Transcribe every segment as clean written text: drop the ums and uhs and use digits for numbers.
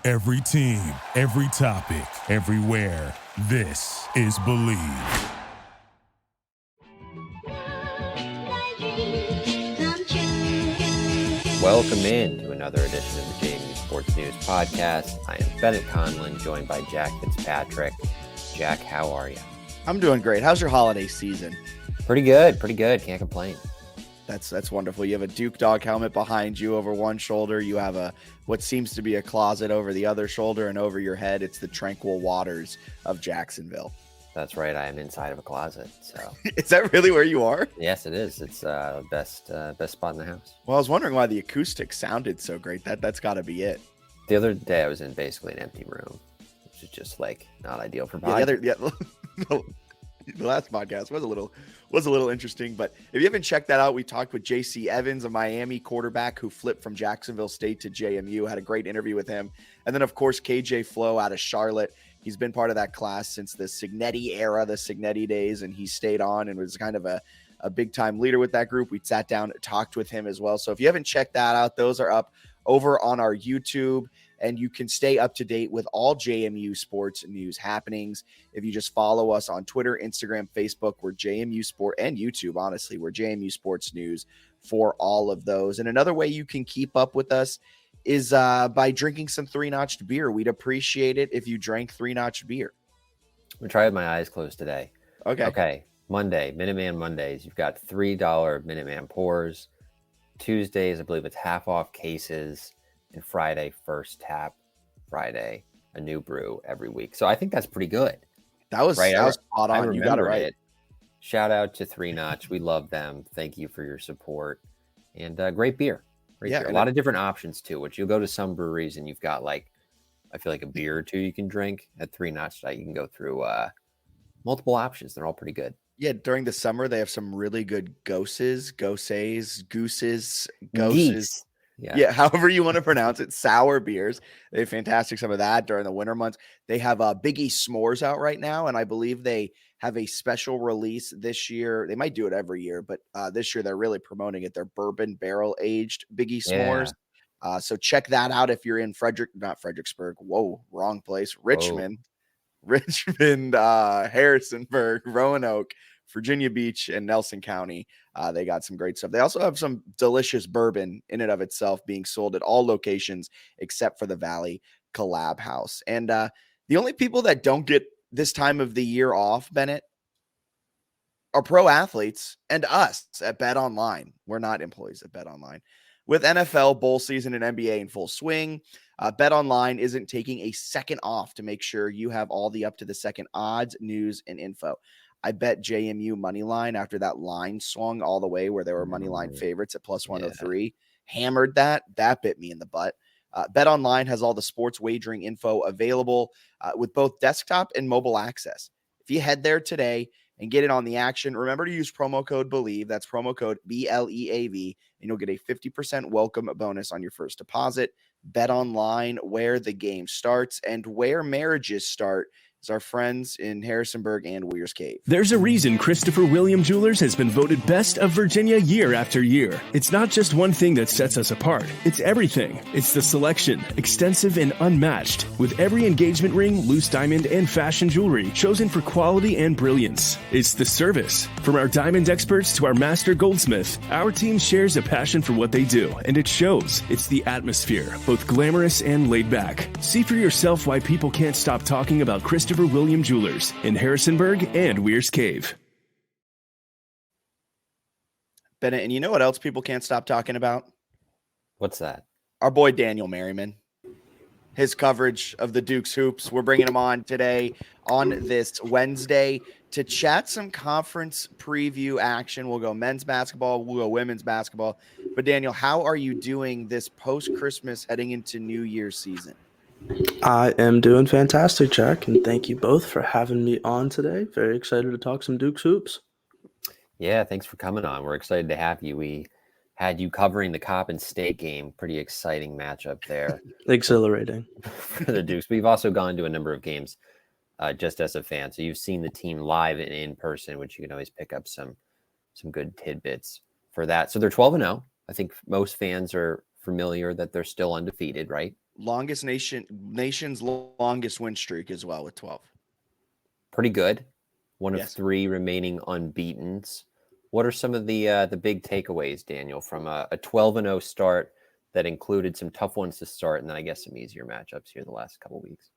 Every team, every topic, everywhere. This is Believe. Welcome in to another edition of the JMU Sports News Podcast. I am Bennett Conlon, joined by Jack Fitzpatrick. Jack, how are you? I'm doing great. How's your holiday season? Pretty good. Can't complain. That's wonderful. You have a Duke Dog helmet behind you over one shoulder. You have what seems to be a closet over the other shoulder, and over your head, it's the tranquil waters of Jacksonville. That's right. I am inside of a closet. So is that really where you are? Yes, it is. It's best spot in the house. Well, I was wondering why the acoustics sounded so great. That's got to be it. The other day, I was in basically an empty room, which is just like not ideal for podcast. The last podcast was a little interesting, but if you haven't checked that out, we talked with J.C. Evans, a Miami quarterback who flipped from Jacksonville State to JMU. Had a great interview with him, and then of course KJ Flo out of Charlotte. He's been part of that class since the Signetti era, the Signetti days, and he stayed on and was kind of a big time leader with that group. We sat down and talked with him as well. So if you haven't checked that out, those are up over on our YouTube. And you can stay up to date with all JMU sports news happenings if you just follow us on Twitter, Instagram, Facebook. We're JMU Sport, and YouTube, honestly. We're JMU Sports News for all of those. And another way you can keep up with us is by drinking some Three-Notched beer. We'd appreciate it if you drank Three-Notched beer. I'm going to try with my eyes closed today. Okay. Monday, Minuteman Mondays. You've got $3 Minuteman pours. Tuesdays, I believe it's half off cases. And Friday, first tap. Friday, a new brew every week. So I think that's pretty good. That was spot on. You got it right. Shout out to Three Notch. We love them. Thank you for your support. And great beer. Beer. A lot of different options too, which you'll go to some breweries and you've got I feel like a beer or two you can drink. At Three Notch, you can go through multiple options. They're all pretty good. Yeah, during the summer, they have some really good gooses. Yeah, however you want to pronounce it, sour beers. They have fantastic some of that during the winter months. They have Biggie S'mores out right now, and I believe they have a special release this year. They might do it every year, but this year they're really promoting it. They're bourbon barrel-aged Biggie S'mores. Yeah. So check that out if you're in Fredericksburg. Whoa, wrong place. Richmond, Harrisonburg, Roanoke, Virginia Beach, and Nelson County. They got some great stuff. They also have some delicious bourbon in and of itself being sold at all locations except for the Valley Collab House. And the only people that don't get this time of the year off, Bennett, are pro athletes and us at Bet Online. We're not employees at Bet Online. With NFL, bowl season, and NBA in full swing, Bet Online isn't taking a second off to make sure you have all the up-to-the-second odds, news, and info. I bet JMU money line after that line swung all the way where there were money line favorites at plus 103. Hammered that. That bit me in the butt. Bet Online has all the sports wagering info available with both desktop and mobile access. If you head there today and get in on the action, remember to use promo code BELIEVE. That's promo code BLEAV, and you'll get a 50% welcome bonus on your first deposit. Bet Online, where the game starts and where marriages start. Our friends in Harrisonburg and Weir's Cave. There's a reason Christopher William Jewelers has been voted best of Virginia year after year. It's not just one thing that sets us apart. It's everything. It's the selection, extensive and unmatched, with every engagement ring, loose diamond, and fashion jewelry chosen for quality and brilliance. It's the service. From our diamond experts to our master goldsmith, our team shares a passion for what they do, and it shows. It's the atmosphere, both glamorous and laid back. See for yourself why people can't stop talking about Christopher William Jewelers in Harrisonburg and Weir's Cave. Bennett, and you know what else people can't stop talking about? What's that? Our boy Daniel Merriman. His coverage of the Duke's hoops. We're bringing him on today on this Wednesday to chat some conference preview action. We'll go men's basketball. We'll go women's basketball. But Daniel, how are you doing this post-Christmas heading into New Year's season? I am doing fantastic, Jack, and thank you both for having me on today. Very excited to talk some Duke's hoops. Yeah, thanks for coming on. We're excited to have you. We had you covering the Coppin State game. Pretty exciting matchup there. Exhilarating. For the Dukes. We've also gone to a number of games just as a fan. So you've seen the team live and in person, which you can always pick up some good tidbits for that. So they're 12-0. I think most fans are familiar that they're still undefeated, right? nation's longest win streak as well with 12. Pretty good. One of Yes. 3 remaining unbeatens. What are some of the big takeaways, Daniel, from a 12-0 start that included some tough ones to start, and then I guess some easier matchups here the last couple weeks?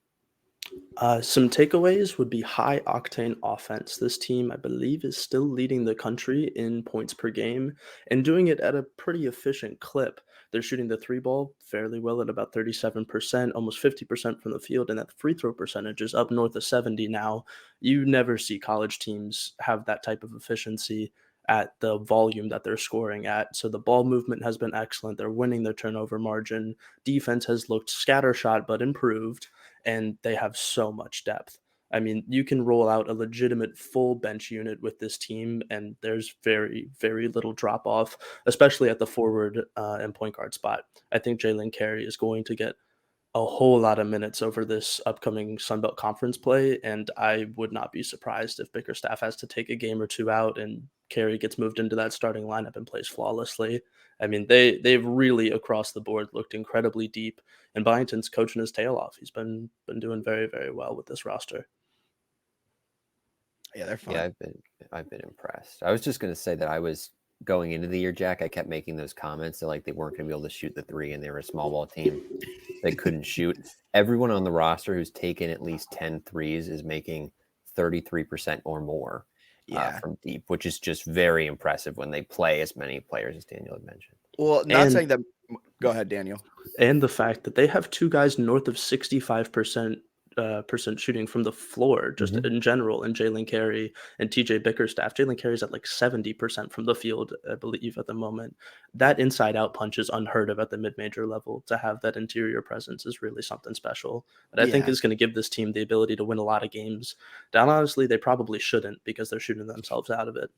Some takeaways would be high octane offense. This team, I believe, is still leading the country in points per game and doing it at a pretty efficient clip. They're shooting the 3 ball fairly well at about 37%, almost 50% from the field, and that free throw percentage is up north of 70 now. You never see college teams have that type of efficiency at the volume that they're scoring at. So the ball movement has been excellent. They're winning their turnover margin. Defense has looked scattershot but improved, and they have so much depth. I mean, you can roll out a legitimate full bench unit with this team, and there's very, very little drop off, especially at the forward and point guard spot. I think Jalen Carey is going to get a whole lot of minutes over this upcoming Sun Belt Conference play, and I would not be surprised if Bickerstaff has to take a game or two out and Carey gets moved into that starting lineup and plays flawlessly. I mean, they've really across the board looked incredibly deep, and Byington's coaching his tail off. He's been doing very, very well with this roster. Yeah, they're fun. Yeah, I've been impressed. I was just going to say that I was going into the year, Jack. I kept making those comments that like they weren't going to be able to shoot the 3, and they were a small ball team. They couldn't shoot. Everyone on the roster who's taken at least 10 threes is making 33% or more from deep, which is just very impressive when they play as many players as Daniel had mentioned. Well, saying that. Go ahead, Daniel. And the fact that they have 2 guys north of 65% shooting from the floor, just in general, and Jalen Carey and TJ Bickerstaff. Jalen Carey's at like 70% from the field, I believe, at the moment. That inside-out punch is unheard of at the mid-major level. To have that interior presence is really something special. But I think is going to give this team the ability to win a lot of games. Down honestly, they probably shouldn't because they're shooting themselves out of it.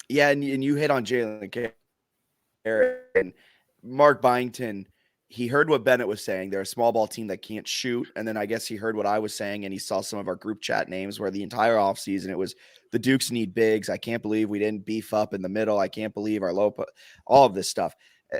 Yeah, and you hit on Jalen Carey and Mark Byington. He heard what Bennett was saying. They're a small ball team that can't shoot. And then I guess he heard what I was saying, and he saw some of our group chat names where the entire offseason it was the Dukes need bigs. I can't believe we didn't beef up in the middle. I can't believe our all of this stuff.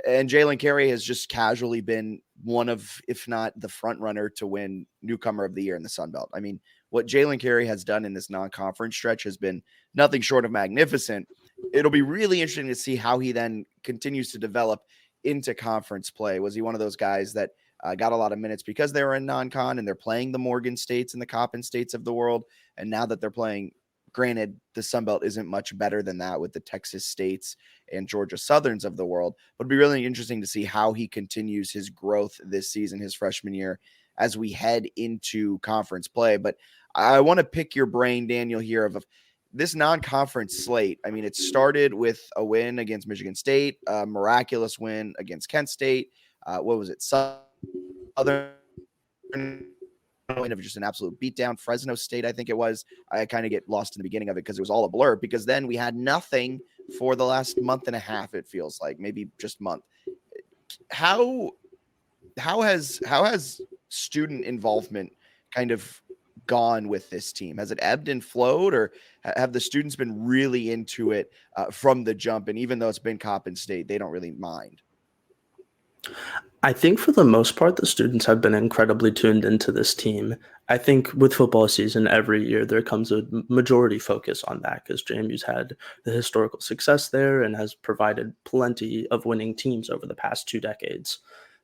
And Jalen Carey has just casually been one of, if not the front runner to win newcomer of the year in the Sun Belt. I mean, what Jalen Carey has done in this non-conference stretch has been nothing short of magnificent. It'll be really interesting to see how he then continues to develop into conference play. Was he one of those guys that got a lot of minutes because they were in non-con and they're playing the Morgan States and the Coppin States of the world? And now that they're playing, granted, the Sun Belt isn't much better than that with the Texas States and Georgia Southerns of the world, but it'd be really interesting to see how he continues his growth this season, his freshman year, as we head into conference play. But I want to pick your brain, Daniel, here of this non-conference slate. I mean, it started with a win against Michigan State, a miraculous win against Kent State. What was it? Southern of just an absolute beatdown. Fresno State, I think it was. I kind of get lost in the beginning of it because it was all a blur, because then we had nothing for the last month and a half. It feels like maybe just month. How has student involvement kind of gone with this team? Has it ebbed and flowed, or have the students been really into it from the jump? And even though it's been Coppin State, they don't really mind. I think for the most part, the students have been incredibly tuned into this team. I think with football season every year, there comes a majority focus on that because JMU's had the historical success there and has provided plenty of winning teams over the past 2 decades.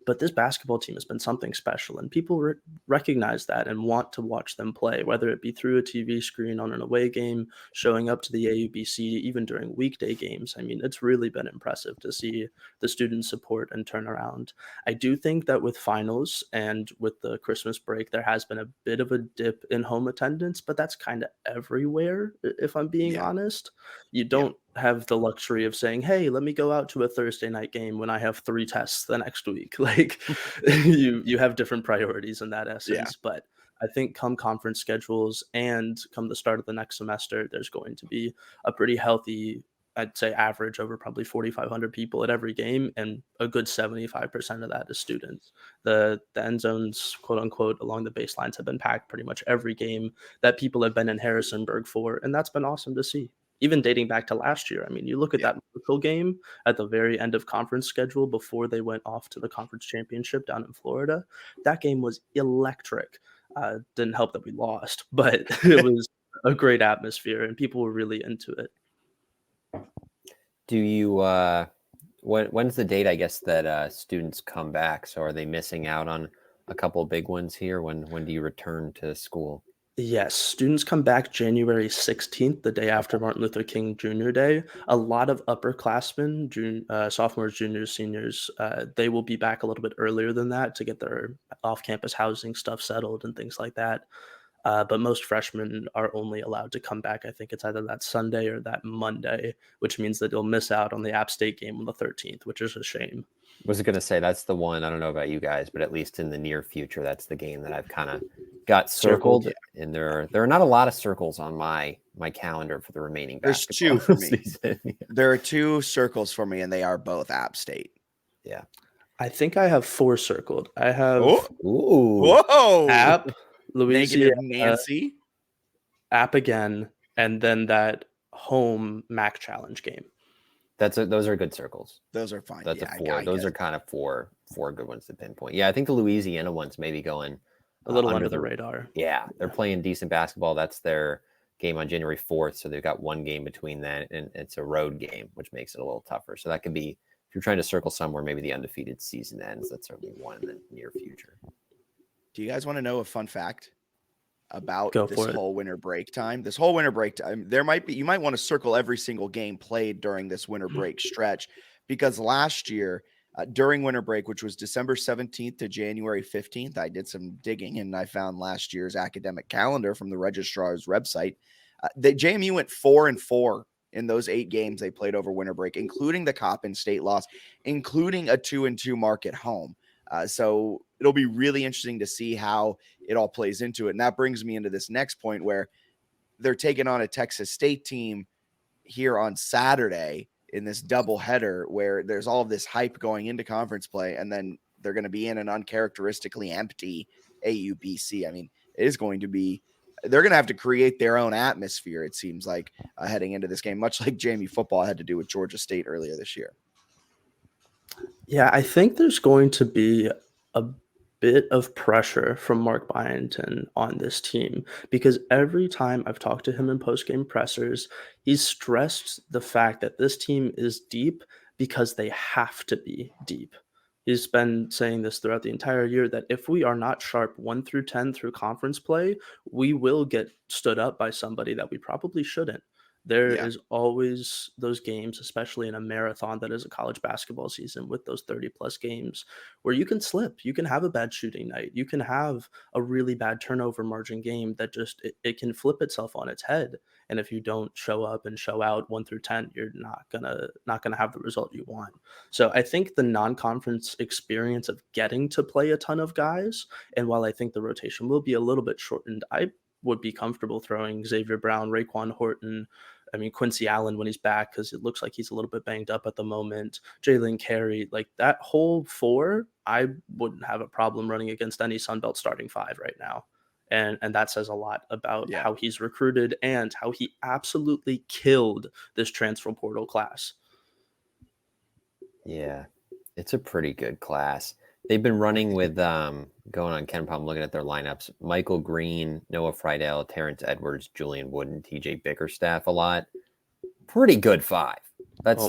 But this basketball team has been something special, and people recognize that and want to watch them play, whether it be through a TV screen on an away game, showing up to the AUBC, even during weekday games. I mean, it's really been impressive to see the student support and turnaround. I do think that with finals and with the Christmas break, there has been a bit of a dip in home attendance, but that's kind of everywhere, if I'm being honest. You don't have the luxury of saying, hey, let me go out to a Thursday night game when I have 3 tests the next week. Like you have different priorities in that essence. But I think come conference schedules and come the start of the next semester, there's going to be a pretty healthy, I'd say average over probably 4,500 people at every game, and a good 75% of that is students. The end zones, quote unquote, along the baselines have been packed pretty much every game that people have been in Harrisonburg for, and that's been awesome to see. even dating back to last year. I mean, you look at that Marshall game at the very end of conference schedule before they went off to the conference championship down in Florida. That game was electric. Didn't help that we lost, but it was a great atmosphere and people were really into it. Do you when's the date, I guess, that students come back? So are they missing out on a couple of big ones here? When do you return to school? Yes, students come back January 16th, the day after Martin Luther King Jr. Day. A lot of upperclassmen, sophomores, juniors, seniors, they will be back a little bit earlier than that to get their off-campus housing stuff settled and things like that. But most freshmen are only allowed to come back. I think it's either that Sunday or that Monday, which means that you'll miss out on the App State game on the 13th, which is a shame. Was it going to say that's the one? I don't know about you guys, but at least in the near future, that's the game that I've kind of got circled. Yeah. And there are not a lot of circles on my calendar for the remaining. There's two for me. Yeah. There are 2 circles for me, and they are both App State. Yeah, I think I have 4 circled. I have App, Louisiana, Nancy, App again, and then that home MAC challenge game. Those are good circles. Those are fine. That's a 4. Those are kind of four good ones to pinpoint. Yeah, I think the Louisiana one's maybe going a little under the radar. Yeah, they're playing decent basketball. That's their game on January 4th, so they've got one game between that, and it's a road game, which makes it a little tougher. So that could be, if you're trying to circle somewhere, maybe the undefeated season ends. That's certainly one in the near future. Do you guys want to know a fun fact about this whole winter break time? This whole winter break time, you might want to circle every single game played during this winter break stretch, because last year during winter break, which was December 17th to January 15th, I did some digging and I found last year's academic calendar from the registrar's website. The JMU went 4-4 in those 8 games they played over winter break, including the Coppin State loss, including a 2-2 mark at home. So it'll be really interesting to see how it all plays into it. And that brings me into this next point where they're taking on a Texas State team here on Saturday in this doubleheader where there's all of this hype going into conference play, and then they're going to be in an uncharacteristically empty AUBC. I mean, it is going to be, they're going to have to create their own atmosphere, it seems like, heading into this game, much like JMU football had to do with Georgia State earlier this year. Yeah, I think there's going to be a bit of pressure from Mark Byington on this team, because every time I've talked to him in post-game pressers, he's stressed the fact that this team is deep because they have to be deep. He's been saying this throughout the entire year, that if we are not sharp 1 through 10 through conference play, we will get stood up by somebody that we probably shouldn't. There is always those games, especially in a marathon that is a college basketball season with those 30-plus games, where you can slip. You can have a bad shooting night. You can have a really bad turnover margin game that just it can flip itself on its head. And if you don't show up and show out 1 through 10, you're not gonna have the result you want. So I think the non-conference experience of getting to play a ton of guys, and while I think the rotation will be a little bit shortened, I would be comfortable throwing Xavier Brown, Raekwon Horton, Quincy Allen when he's back, because it looks like he's a little bit banged up at the moment. Jalen Carey, like that whole 4, I wouldn't have a problem running against any Sunbelt starting 5 right now. And that says a lot about how he's recruited and how he absolutely killed this transfer portal class. Yeah, it's a pretty good class. They've been running with going on KenPom, I'm looking at their lineups: Michael Green, Noah Friedel, Terrence Edwards, Julian Wood, and TJ Bickerstaff a lot. Pretty good 5. That's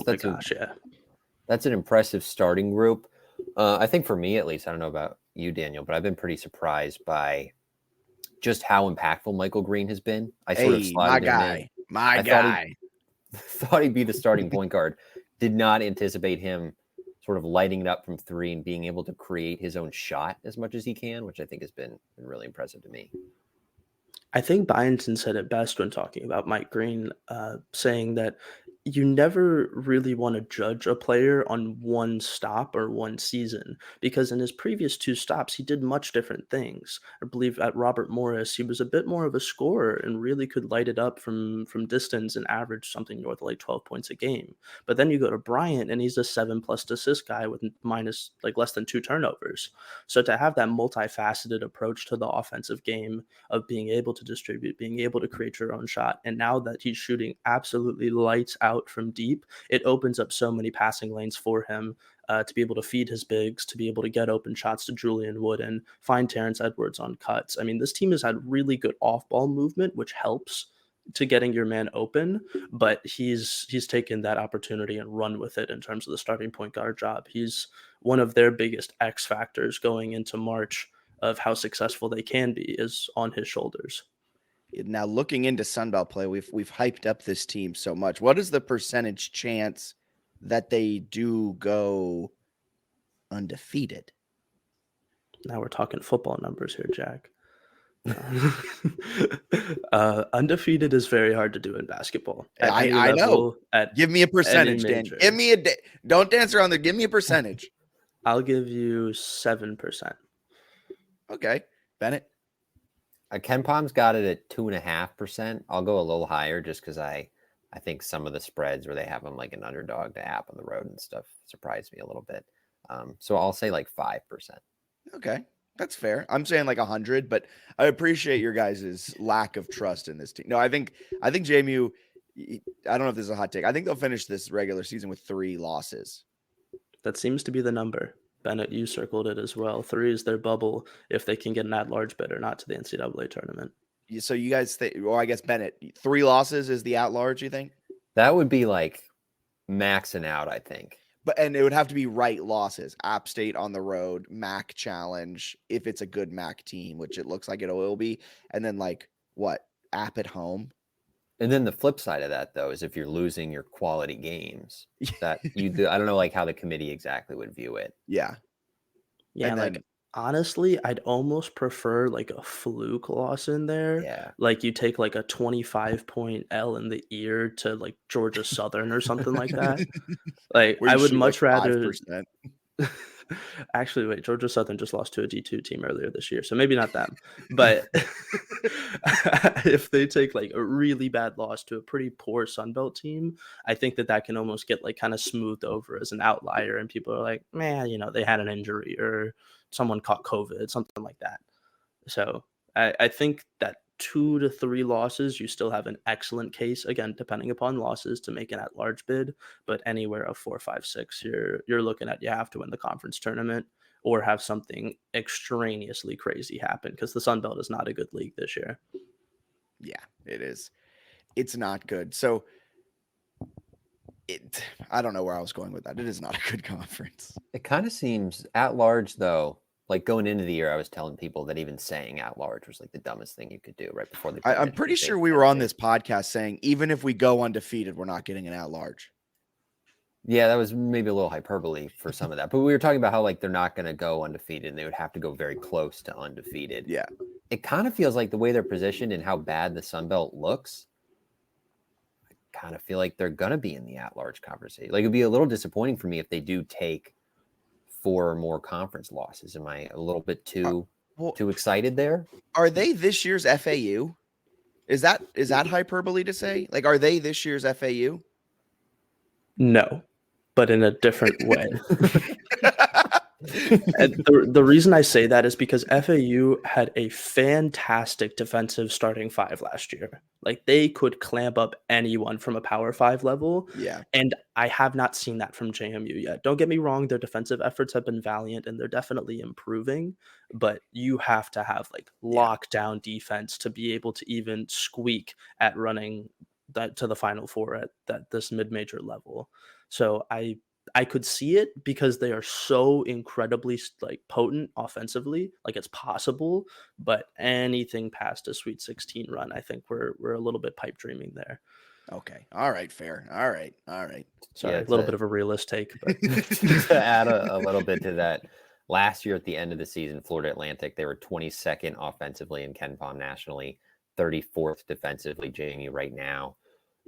an impressive starting group. I think for me, at least, I don't know about you, Daniel, but I've been pretty surprised by just how impactful Michael Green has been. I sort of slotted my guy. Thought he'd be the starting point guard. Did not anticipate him sort of lighting it up from 3 and being able to create his own shot as much as he can, which I think has been really impressive to me. I think Byington said it best when talking about Mike Green, saying that you never really want to judge a player on one stop or one season, because in his previous two stops, he did much different things. I believe at Robert Morris, he was a bit more of a scorer and really could light it up from distance and average something north of like 12 points a game. But then you go to Bryant and he's a 7+ assist guy with minus like less than 2 turnovers. So to have that multifaceted approach to the offensive game of being able to distribute, being able to create your own shot, and now that he's shooting absolutely lights out from deep, it opens up so many passing lanes for him to be able to feed his bigs, to be able to get open shots to Julian Wood and find Terrence Edwards on cuts. I mean, this team has had really good off-ball movement, which helps to getting your man open, but he's taken that opportunity and run with it in terms of the starting point guard job. He's one of their biggest X factors going into March of how successful they can be is on his shoulders. Now, looking into Sunbelt play, we've hyped up this team so much. What is the percentage chance that they do go undefeated? Now we're talking football numbers here, Jack. Undefeated is very hard to do in basketball. I know. Give me a percentage, Dan. Give me don't dance around there. Give me a percentage. I'll give you 7%. Okay, Bennett. Ken Palm's got it at 2.5%. I'll go a little higher just because I think some of the spreads where they have them like an underdog to app on the road and stuff surprised me a little bit. So I'll say like 5%. Okay, that's fair. I'm saying like 100, but I appreciate your guys' lack of trust in this team. No, I think JMU. I don't know if this is a hot take. I think they'll finish this regular season with 3 losses. That seems to be the number. Bennett, you circled it as well. 3 is their bubble if they can get an at-large bid or not to the NCAA tournament. So you guys think, or I guess Bennett, 3 losses is the at-large, you think? That would be like maxing out, I think. And it would have to be right losses. App State on the road, MAC challenge, if it's a good MAC team, which it looks like it will be. And then like what? App at home. And then the flip side of that, though, is if you're losing your quality games, that you do. I don't know like how the committee exactly would view it. Yeah. Yeah, like honestly, I'd almost prefer like a fluke loss in there. Yeah. Like you take like a 25-point L in the ear to like Georgia Southern or something like that. Like I would much rather 5%. Actually, wait, Georgia Southern just lost to a D2 team earlier this year, so maybe not them. But if they take like a really bad loss to a pretty poor Sunbelt team, I think that can almost get like kind of smoothed over as an outlier, and people are like, man, they had an injury or someone caught COVID, something like that. So I think that 2 to 3 losses, you still have an excellent case, again, depending upon losses, to make an at-large bid. But anywhere of 4, 5, 6, you're looking at you have to win the conference tournament or have something extraneously crazy happen, because the Sun Belt is not a good league this year. Yeah, it is. It's not good. So I don't know where I was going with that. It is not a good conference. It kind of seems at large, though. Like going into the year, I was telling people that even saying at large was like the dumbest thing you could do right before the. I'm pretty sure we were on this podcast saying even if we go undefeated, we're not getting an at large. Yeah, that was maybe a little hyperbole for some of that, but we were talking about how like they're not going to go undefeated and they would have to go very close to undefeated. Yeah, it kind of feels like the way they're positioned and how bad the Sun Belt looks. I kind of feel like they're going to be in the at large conversation. Like it'd be a little disappointing for me if they do take 4 or more conference losses. Am I a little bit too excited there? Are they this year's FAU? Is that hyperbole to say? Like, are they this year's FAU? No, but in a different way. And the reason I say that is because FAU had a fantastic defensive starting 5 last year. Like they could clamp up anyone from a Power 5 level. Yeah. And I have not seen that from JMU yet. Don't get me wrong, their defensive efforts have been valiant and they're definitely improving, but you have to have like lockdown defense to be able to even squeak at running that to the Final Four at this mid-major level. So I could see it because they are so incredibly like potent offensively, like it's possible, but anything past a Sweet 16 run, I think we're a little bit pipe dreaming there. Okay. All right. Fair. All right. Sorry, a little bit of a realist take, but to add a little bit to that, last year at the end of the season, Florida Atlantic, they were 22nd offensively in KenPom nationally, 34th defensively, JMU right now.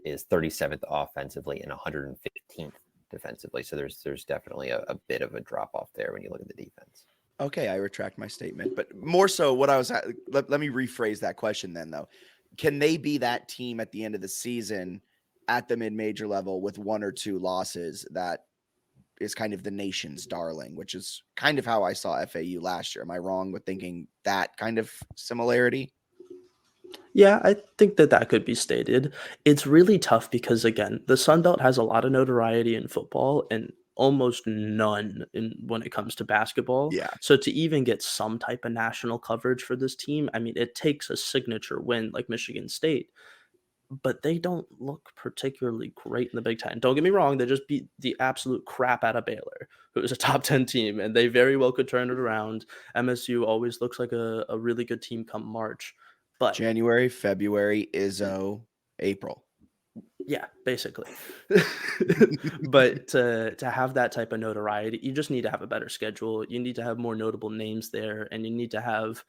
is 37th offensively and 115th defensively. So there's definitely a bit of a drop off there when you look at the defense. Okay, I retract my statement, but more so what I was let me rephrase that question then though. Can they be that team at the end of the season at the mid-major level with 1 or 2 losses that is kind of the nation's darling, which is kind of how I saw FAU last year? Am I wrong with thinking that kind of similarity? Yeah, I think that could be stated. It's really tough because, again, the Sun Belt has a lot of notoriety in football and almost none when it comes to basketball. Yeah. So to even get some type of national coverage for this team, I mean, it takes a signature win like Michigan State, but they don't look particularly great in the Big Ten. Don't get me wrong, they just beat the absolute crap out of Baylor, who is a top 10 team, and they very well could turn it around. MSU always looks like a really good team come March. But January, February, Izzo, April. yeah, basically. But to have that type of notoriety, you just need to have a better schedule. You need to have more notable names there, and you need to have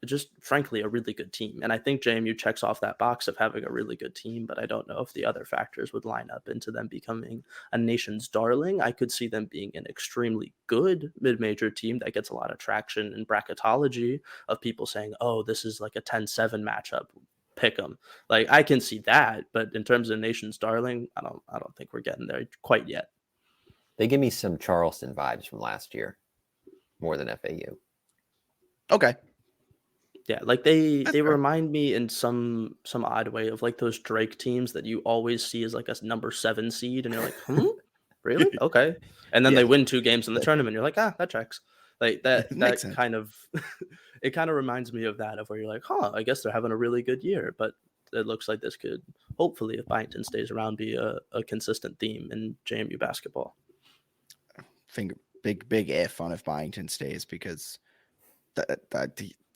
just, frankly, a really good team. And I think JMU checks off that box of having a really good team, but I don't know if the other factors would line up into them becoming a nation's darling. I could see them being an extremely good mid-major team that gets a lot of traction in bracketology of people saying, oh, this is like a 10-7 matchup. Pick them. Like, I can see that, but in terms of nation's darling, I don't think we're getting there quite yet. They give me some Charleston vibes from last year more than FAU. Okay. Yeah, like they remind me in some odd way of like those Drake teams that you always see as like a number 7 seed, and you're like, really? Okay. And then they win 2 games in the tournament. You're like, that checks. Like that kind of it kind of reminds me of that, of where you're like, I guess they're having a really good year, but it looks like this could hopefully, if Byington stays around, be a consistent theme in JMU basketball. Big if on if Byington stays, because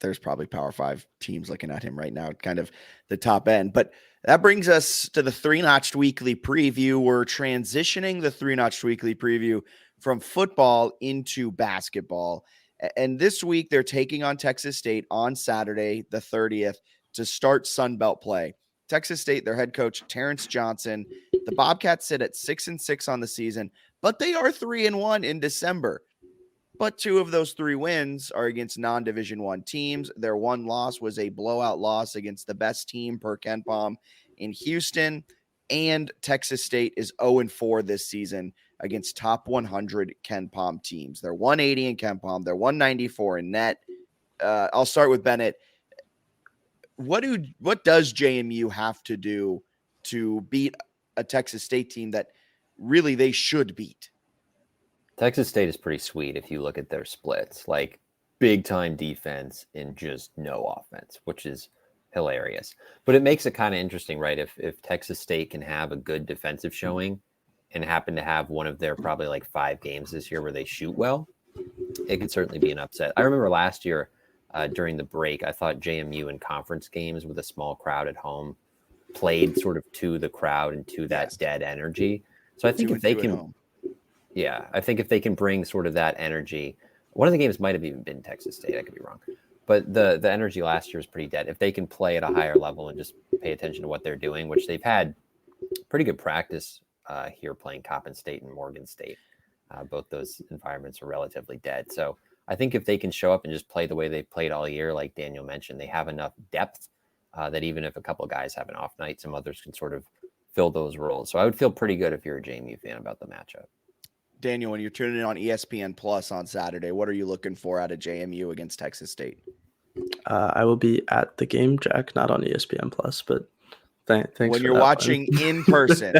there's probably Power 5 teams looking at him right now, kind of the top end. But that brings us to the 3-Notched Weekly Preview. We're transitioning the 3-Notched Weekly Preview from football into basketball. And this week they're taking on Texas State on Saturday, the 30th, to start Sun Belt play. Texas State, their head coach, Terrence Johnson. The Bobcats sit at 6-6 on the season, but they are 3-1 in December. But 2 of those 3 wins are against non-Division I teams. Their one loss was a blowout loss against the best team per KenPom in Houston. And Texas State is 0-4 this season against top 100 KenPom teams. They're 180 in KenPom. They're 194 in net. I'll start with Bennett. What does JMU have to do to beat a Texas State team that really they should beat? Texas State is pretty sweet if you look at their splits, like big time defense and just no offense, which is hilarious. But it makes it kind of interesting, right? If Texas State can have a good defensive showing and happen to have one of their probably like 5 games this year where they shoot well, it could certainly be an upset. I remember last year during the break, I thought JMU in conference games with a small crowd at home played sort of to the crowd and to that dead energy. So I think if they can... Yeah, I think if they can bring sort of that energy, one of the games might have even been Texas State. I could be wrong. But the energy last year was pretty dead. If they can play at a higher level and just pay attention to what they're doing, which they've had pretty good practice here playing Coppin State and Morgan State. Both those environments are relatively dead. So I think if they can show up and just play the way they've played all year, like Daniel mentioned, they have enough depth that even if a couple of guys have an off night, some others can sort of fill those roles. So I would feel pretty good if you're a JMU fan about the matchup. Daniel, when you're tuning in on ESPN Plus on Saturday, what are you looking for out of JMU against Texas State? I will be at the game, Jack, not on ESPN Plus, but thanks. When you're watching in person,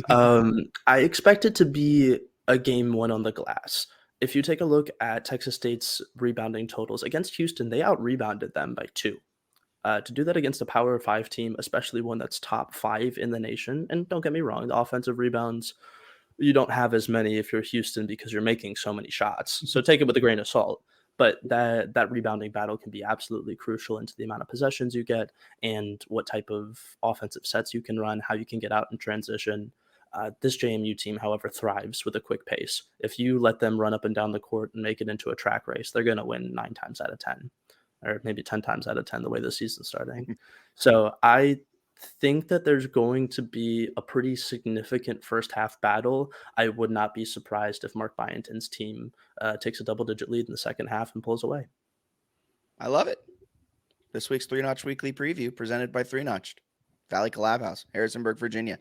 I expect it to be a game won on the glass. If you take a look at Texas State's rebounding totals against Houston, they out-rebounded them by 2. To do that against a Power 5 team, especially one that's top 5 in the nation, and don't get me wrong, the offensive rebounds, you don't have as many if you're Houston because you're making so many shots. So take it with a grain of salt. But that rebounding battle can be absolutely crucial into the amount of possessions you get and what type of offensive sets you can run, how you can get out in transition. This JMU team, however, thrives with a quick pace. If you let them run up and down the court and make it into a track race, they're going to win 9 times out of 10, or maybe 10 times out of 10 the way the season's starting. So I think that there's going to be a pretty significant first half battle. I would not be surprised if Mark Byington's team takes a double-digit lead in the second half and pulls away. I love it. This week's 3-Notch Weekly Preview presented by 3-Notched, Valley Collab House, Harrisonburg, Virginia.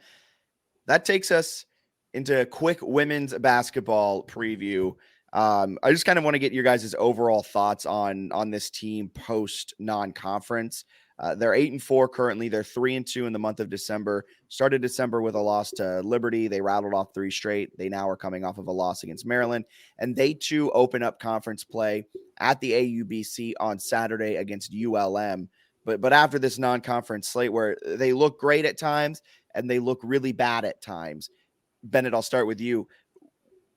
That takes us into a quick women's basketball preview. I just kind of want to get your guys' overall thoughts on this team post non-conference. They're 8-4 currently. They're 3-2 in the month of December. Started December with a loss to Liberty. They rattled off 3 straight. They now are coming off of a loss against Maryland, and they too open up conference play at the AUBC on Saturday against ULM. But after this non-conference slate where they look great at times and they look really bad at times, Bennett, I'll start with you.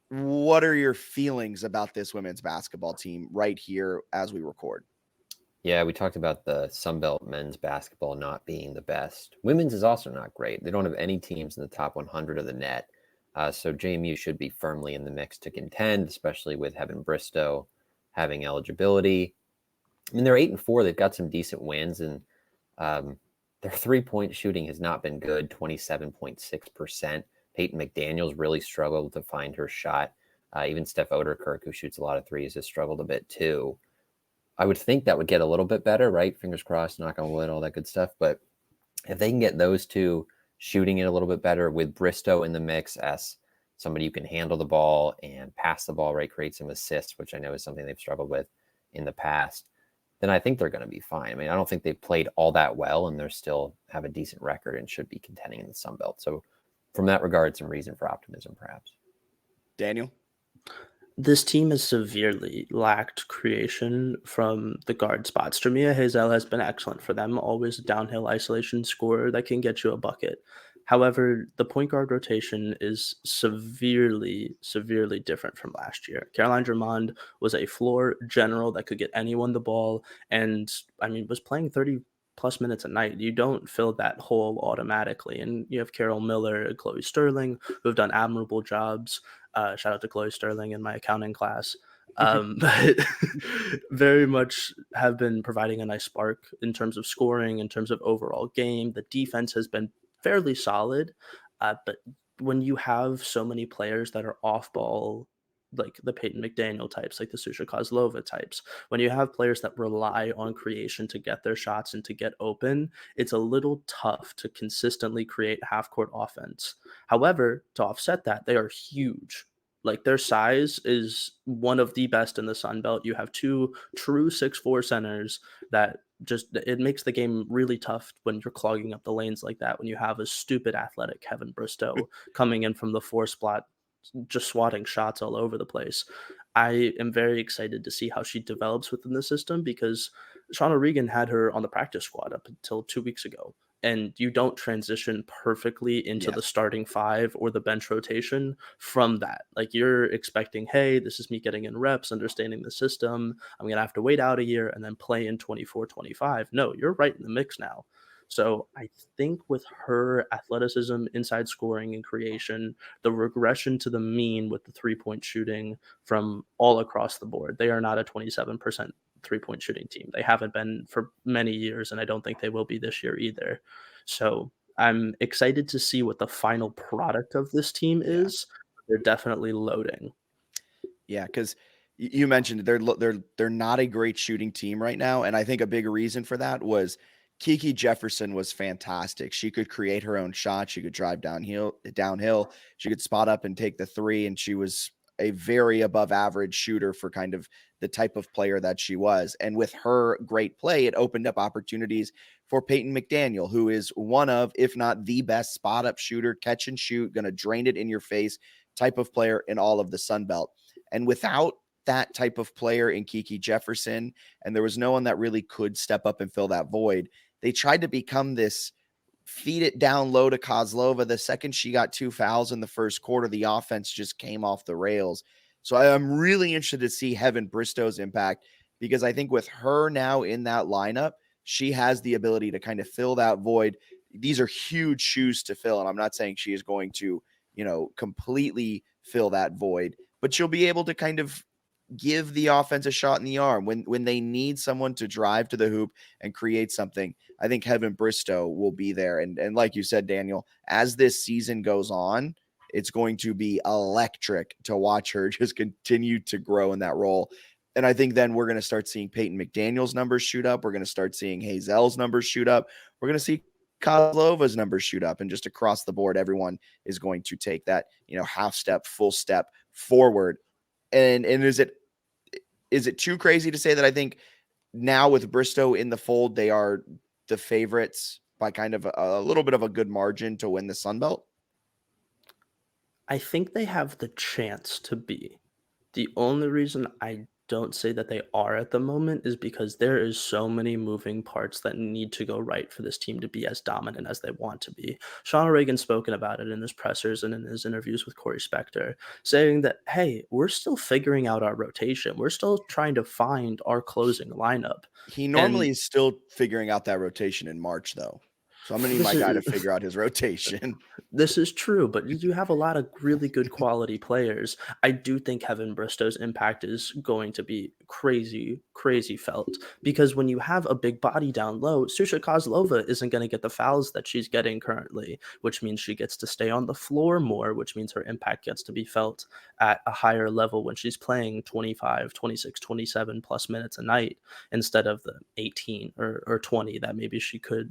What are your feelings about this women's basketball team right here as we record? Yeah, we talked about the Sunbelt men's basketball not being the best. Women's is also not great. They don't have any teams in the top 100 of the net. So JMU should be firmly in the mix to contend, especially with Heaven Bristow having eligibility. I mean, they're 8-4. They've got some decent wins, and their three-point shooting has not been good, 27.6%. Peyton McDaniels really struggled to find her shot. Even Steph Oderkirk, who shoots a lot of threes, has struggled a bit too. I would think that would get a little bit better, right? Fingers crossed, knock on wood, all that good stuff. But if they can get those two shooting it a little bit better with Bristow in the mix as somebody who can handle the ball and pass the ball, right, create some assists, which I know is something they've struggled with in the past, then I think they're going to be fine. I mean, I don't think they've played all that well, and they're still have a decent record and should be contending in the Sun Belt. So from that regard, some reason for optimism, perhaps. Daniel? This team has severely lacked creation from the guard spots. Jamia Hazel has been excellent for them, always a downhill isolation scorer that can get you a bucket. However, the point guard rotation is severely different from last year. Caroline Drummond was a floor general that could get anyone the ball and, I mean, was playing 30 plus minutes a night. You don't fill that hole automatically. And you have Carol Miller and Chloe Sterling, who have done admirable jobs. Shout out to Chloe Sterling in my accounting class. But very much have been providing a nice spark in terms of scoring, in terms of overall game. The defense has been fairly solid. But when you have so many players that are off ball, like the Peyton McDaniel types, like the Susha Kozlova types, when you have players that rely on creation to get their shots and to get open, it's a little tough to consistently create half-court offense. However, to offset that, they are huge. Like, their size is one of the best in the Sun Belt. You have two true 6'4" centers that just, it makes the game really tough when you're clogging up the lanes like that, when you have a stupid athletic Kevin Bristow coming in from the 4 spot, just swatting shots all over the place. I am very excited to see how she develops within the system, because Shauna Regan had her on the practice squad up until 2 weeks ago. And you don't transition perfectly into the starting 5 or the bench rotation from that. Like, you're expecting, hey, this is me getting in reps, understanding the system. I'm going to have to wait out a year and then play in 24-25. No, you're right in the mix now. So I think with her athleticism, inside scoring, and creation, the regression to the mean with the 3-point shooting from all across the board, they are not a 27% 3-point shooting team. They haven't been for many years, and I don't think they will be this year either. So I'm excited to see what the final product of this team is. They're definitely loading. Yeah, because you mentioned they're not a great shooting team right now, and I think a big reason for that was Kiki Jefferson was fantastic. She could create her own shot. She could drive downhill. She could spot up and take the 3, and she was a very above average shooter for kind of the type of player that she was. And with her great play, it opened up opportunities for Peyton McDaniel, who is one of, if not the best spot up shooter, catch and shoot, going to drain it in your face type of player in all of the Sun Belt. And without that type of player in Kiki Jefferson, and there was no one that really could step up and fill that void, they tried to become this feed it down low to Kozlova. The second she got 2 fouls in the first quarter, the offense just came off the rails. So I'm really interested to see Heaven Bristow's impact, because I think with her now in that lineup, she has the ability to kind of fill that void. These are huge shoes to fill, and I'm not saying she is going to, completely fill that void, but she'll be able to kind of give the offense a shot in the arm when they need someone to drive to the hoop and create something. I think Heaven Bristow will be there. And like you said, Daniel, as this season goes on, it's going to be electric to watch her just continue to grow in that role. And I think then we're going to start seeing Peyton McDaniel's numbers shoot up. We're going to start seeing Hazel's numbers shoot up. We're going to see Kozlova's numbers shoot up, and just across the board, everyone is going to take that, half step, full step forward. And is it too crazy to say that I think now with Bristow in the fold, they are the favorites by kind of a little bit of a good margin to win the Sun Belt? I think they have the chance to be. The only reason I don't say that they are at the moment is because there is so many moving parts that need to go right for this team to be as dominant as they want to be. Sean O'Regan's spoken about it in his pressers and in his interviews with Corey Spector, saying that, hey, we're still figuring out our rotation. We're still trying to find our closing lineup. He normally is still figuring out that rotation in March, though. So I'm going to need my guy to figure out his rotation. This is true, but you do have a lot of really good quality players. I do think Heaven Bristow's impact is going to be crazy, crazy felt, because when you have a big body down low, Susha Kozlova isn't going to get the fouls that she's getting currently, which means she gets to stay on the floor more, which means her impact gets to be felt at a higher level when she's playing 25, 26, 27 plus minutes a night instead of the 18 or 20 that maybe she could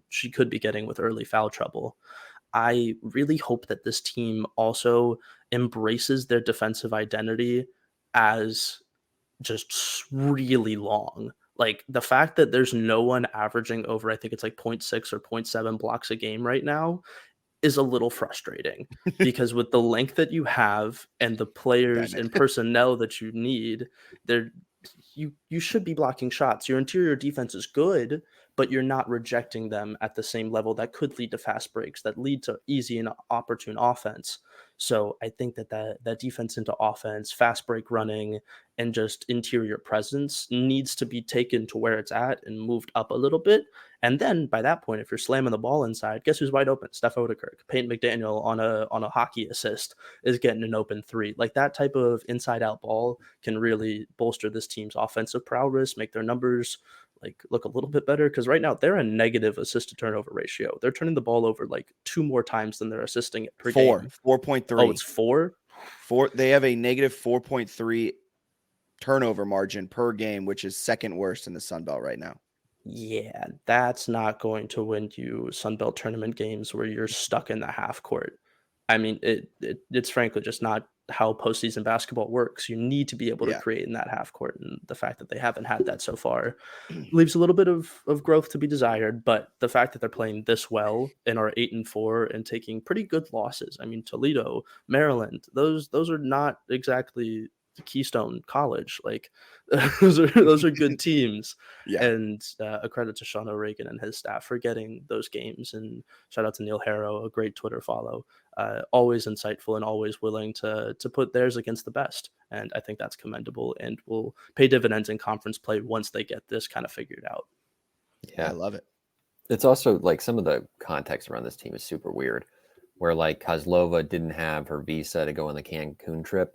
be getting with early foul trouble. I really hope that this team also embraces their defensive identity as just really long. Like the fact that there's no one averaging over, I think it's like 0.6 or 0.7 blocks a game right now, is a little frustrating because with the length that you have and the players and personnel that you need, you should be blocking shots. Your interior defense is good, but you're not rejecting them at the same level that could lead to fast breaks, that lead to easy and opportune offense. So I think that defense into offense, fast break running, and just interior presence needs to be taken to where it's at and moved up a little bit. And then by that point, if you're slamming the ball inside, guess who's wide open? Steph Odekirk. Peyton McDaniel on a hockey assist is getting an open three. Like that type of inside out ball can really bolster this team's offensive prowess, make their numbers like look a little bit better, because right now they're a negative assist to turnover ratio. They're turning the ball over like 2 more times than they're assisting it per game. 4.3. Oh, it's 4? They have a negative 4.3 turnover margin per game, which is second worst in the Sun Belt right now. Yeah, that's not going to win you Sun Belt tournament games where you're stuck in the half court. I mean, it's frankly just not how postseason basketball works. You need to be able to create in that half court, and the fact that they haven't had that so far leaves a little bit of growth to be desired. But the fact that they're playing this well and are 8-4 and taking pretty good losses. I mean, Toledo, Maryland, those are not exactly the Keystone College. Like those are good teams. And a credit to Sean O'Regan and his staff for getting those games. And shout out to Neil Harrow, a great Twitter follow. Always insightful and always willing to put theirs against the best. And I think that's commendable and will pay dividends in conference play once they get this kind of figured out. Yeah, I love it. It's also like some of the context around this team is super weird, where like Kozlova didn't have her visa to go on the Cancun trip.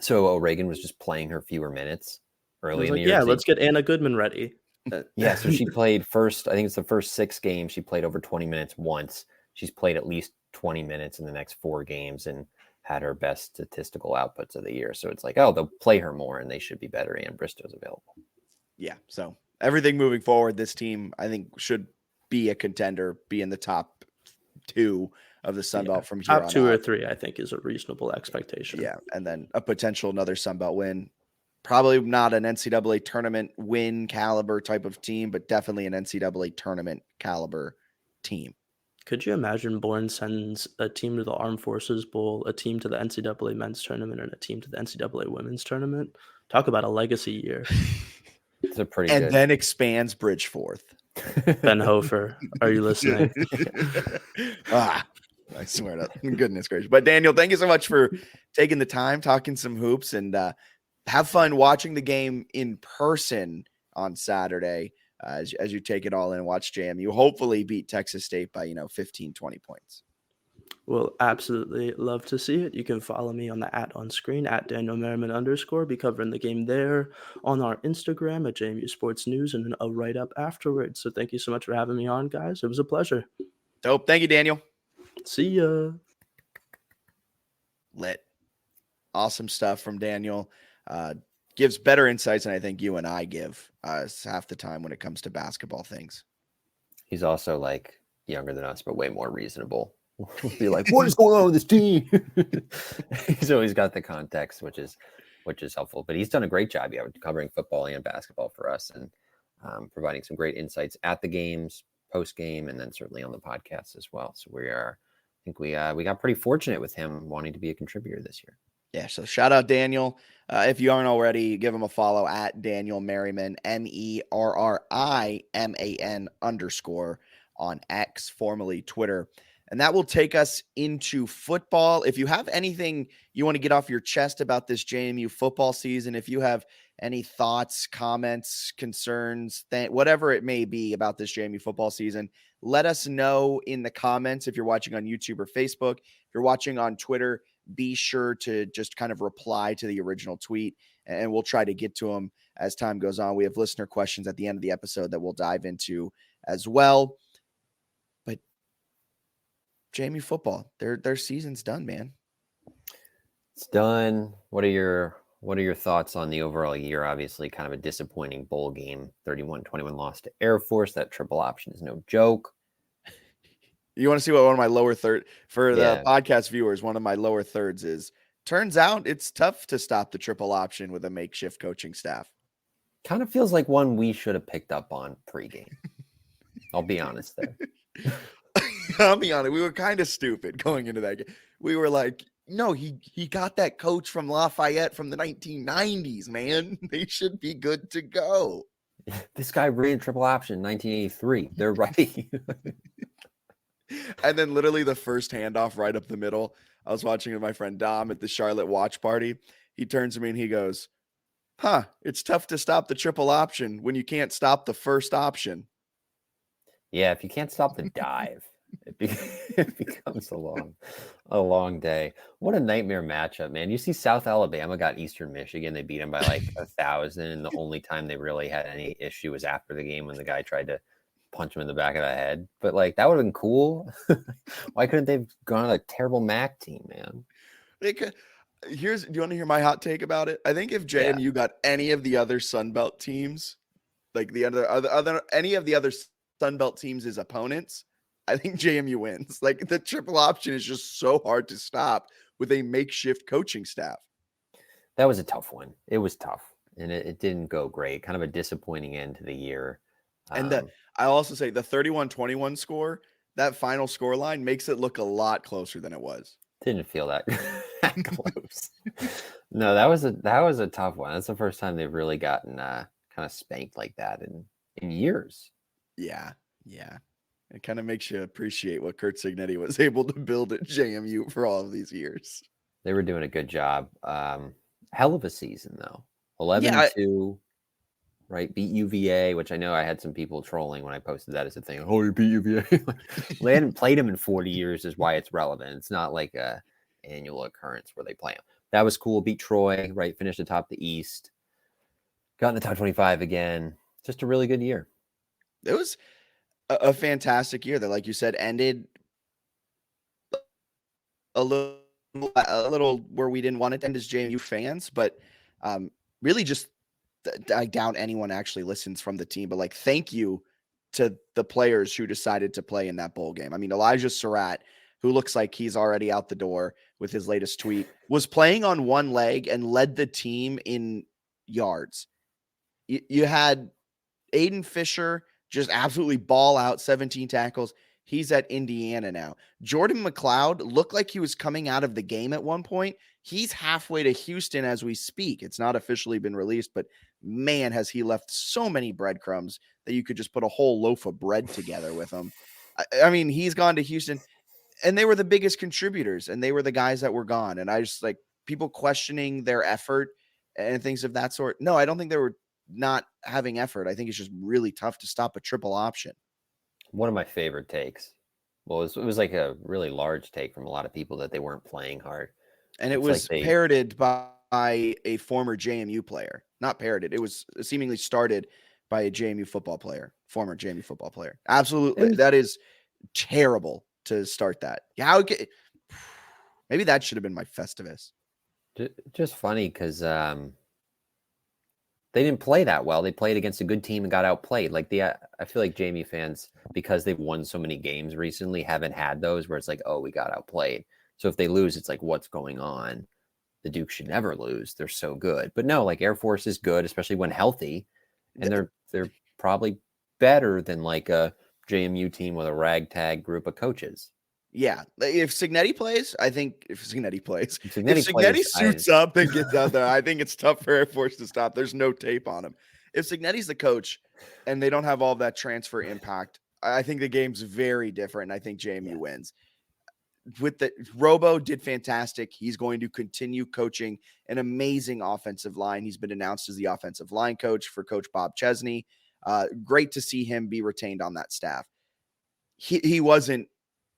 So O'Regan was just playing her fewer minutes early in the year. Yeah, let's get Anna Goodman ready. So she played I think it's the first 6 games. She played over 20 minutes once. She's played at least 20 minutes in the next 4 games and had her best statistical outputs of the year. So it's like, oh, they'll play her more and they should be better. And Bristow's available. Yeah. So everything moving forward, this team, I think, should be a contender, be in the top 2 of the Sun Belt from here on out. Top 2 or or 3, I think, is a reasonable expectation. Yeah. And then a potential another Sun Belt win. Probably not an NCAA tournament win caliber type of team, but definitely an NCAA tournament caliber team. Could you imagine Bourne sends a team to the Armed Forces Bowl, a team to the NCAA men's tournament, and a team to the NCAA women's tournament? Talk about a legacy year. It's a pretty and good. Then expands Bridgeforth. Ben Hofer, are you listening? I swear to goodness gracious. But Daniel, thank you so much for taking the time, talking some hoops, and have fun watching the game in person on Saturday as you take it all in and watch JMU hopefully beat Texas State by 15, 20 points. Will absolutely love to see it. You can follow me on the @ on screen at Daniel Merriman _ be covering the game there, on our Instagram at JMU Sports News, and then a write up afterwards. So thank you so much for having me on, guys. It was a pleasure. Dope. Thank you, Daniel. See ya. Lit. Awesome stuff from Daniel. Gives better insights than I think you and I give half the time when it comes to basketball things. He's also like younger than us, but way more reasonable. We'll be like, what is going on with this team? He's always got the context, which is helpful. But he's done a great job, covering football and basketball for us, and providing some great insights at the games, post game, and then certainly on the podcast as well. So I think we got pretty fortunate with him wanting to be a contributor this year. Yeah, so shout out Daniel. If you aren't already, give him a follow at Daniel Merriman, MERRIMAN _ on X, formerly Twitter. And that will take us into football. If you have anything you want to get off your chest about this JMU football season, if you have any thoughts, comments, concerns, whatever it may be about this JMU football season, let us know in the comments. If you're watching on YouTube or Facebook, if you're watching on Twitter, be sure to just kind of reply to the original tweet, and we'll try to get to them as time goes on. We have listener questions at the end of the episode that we'll dive into as well. But JMU football, their season's done, man. It's done. What are your thoughts on the overall year? Obviously, kind of a disappointing bowl game, 31-21 loss to Air Force. That triple option is no joke. You want to see what one of my lower third for the podcast viewers, one of my lower thirds is, turns out it's tough to stop the triple option with a makeshift coaching staff. Kind of feels like one we should have picked up on pregame. I'll be honest there. I'll be honest. We were kind of stupid going into that game. We were like, no, he got that coach from Lafayette from the 1990s, man. They should be good to go. This guy ran triple option in 1983. They're right. And then literally the first handoff right up the middle. I was watching with my friend Dom at the Charlotte watch party. He turns to me and he goes, it's tough to stop the triple option when you can't stop the first option. Yeah, if you can't stop the dive, it becomes a long day. What a nightmare matchup, man. You see South Alabama got Eastern Michigan. They beat them by like 1,000. And the only time they really had any issue was after the game when the guy tried to punch him in the back of the head. But like, that would have been cool. Why couldn't they have gone on a terrible MAC team, man? Do you want to hear my hot take about it? I think if JMU got any of the other Sunbelt teams, like any of the other Sunbelt teams as opponents, I think JMU wins. Like, the triple option is just so hard to stop with a makeshift coaching staff. That was a tough one. It was tough, and it didn't go great. Kind of a disappointing end to the year. And I'll also say the 31-21 score, that final score line makes it look a lot closer than it was. Didn't feel that close. No, that was a tough one. That's the first time they've really gotten kind of spanked like that in years. Yeah. It kind of makes you appreciate what Kurt Signetti was able to build at JMU for all of these years. They were doing a good job. Hell of a season, though. 11-2, right? Beat UVA, which I know I had some people trolling when I posted that as a thing. Oh, you beat UVA. They hadn't played them in 40 years is why it's relevant. It's not like a annual occurrence where they play them. That was cool. Beat Troy, right? Finished atop the East. Got in the top 25 again. Just a really good year. It was a fantastic year that, like you said, ended a little where we didn't want it to end as JMU fans, but really just I doubt anyone actually listens from the team, but like, thank you to the players who decided to play in that bowl game. I mean, Elijah Surratt, who looks like he's already out the door with his latest tweet, was playing on one leg and led the team in yards. You had Aiden Fisher just absolutely ball out, 17 tackles. He's at Indiana now. Jordan McLeod looked like he was coming out of the game at one point. He's halfway to Houston as we speak. It's not officially been released, but man, has he left so many breadcrumbs that you could just put a whole loaf of bread together with him. I mean, he's gone to Houston, and they were the biggest contributors, and they were the guys that were gone. And I just like people questioning their effort and things of that sort. No, I don't think they were not having effort. I think it's just really tough to stop a triple option. One of my favorite takes Well, it was like a really large take from a lot of people that they weren't playing hard. And it It's was like parroted by a former JMU player. Not parroted. It was seemingly started by a JMU football player, former JMU football player. Absolutely. That is terrible to start that. How maybe that should have been my Festivus. Just funny because they didn't play that well. They played against a good team and got outplayed. Like I feel like JMU fans, because they've won so many games recently, haven't had those where it's like, oh, we got outplayed. So if they lose, it's like, what's going on? The Duke should never lose. They're so good. But no, like Air Force is good, especially when healthy, and they're probably better than like a JMU team with a ragtag group of coaches. Yeah, if Cignetti plays, I think if Cignetti plays, suits up and gets out there, I think it's tough for Air Force to stop. There's no tape on him. If Cignetti's the coach and they don't have all that transfer impact, I think the game's very different. And I think JMU wins. With the Robo did fantastic. He's going to continue coaching an amazing offensive line. He's been announced as the offensive line coach for Coach Bob Chesney. Great to see him be retained on that staff. He wasn't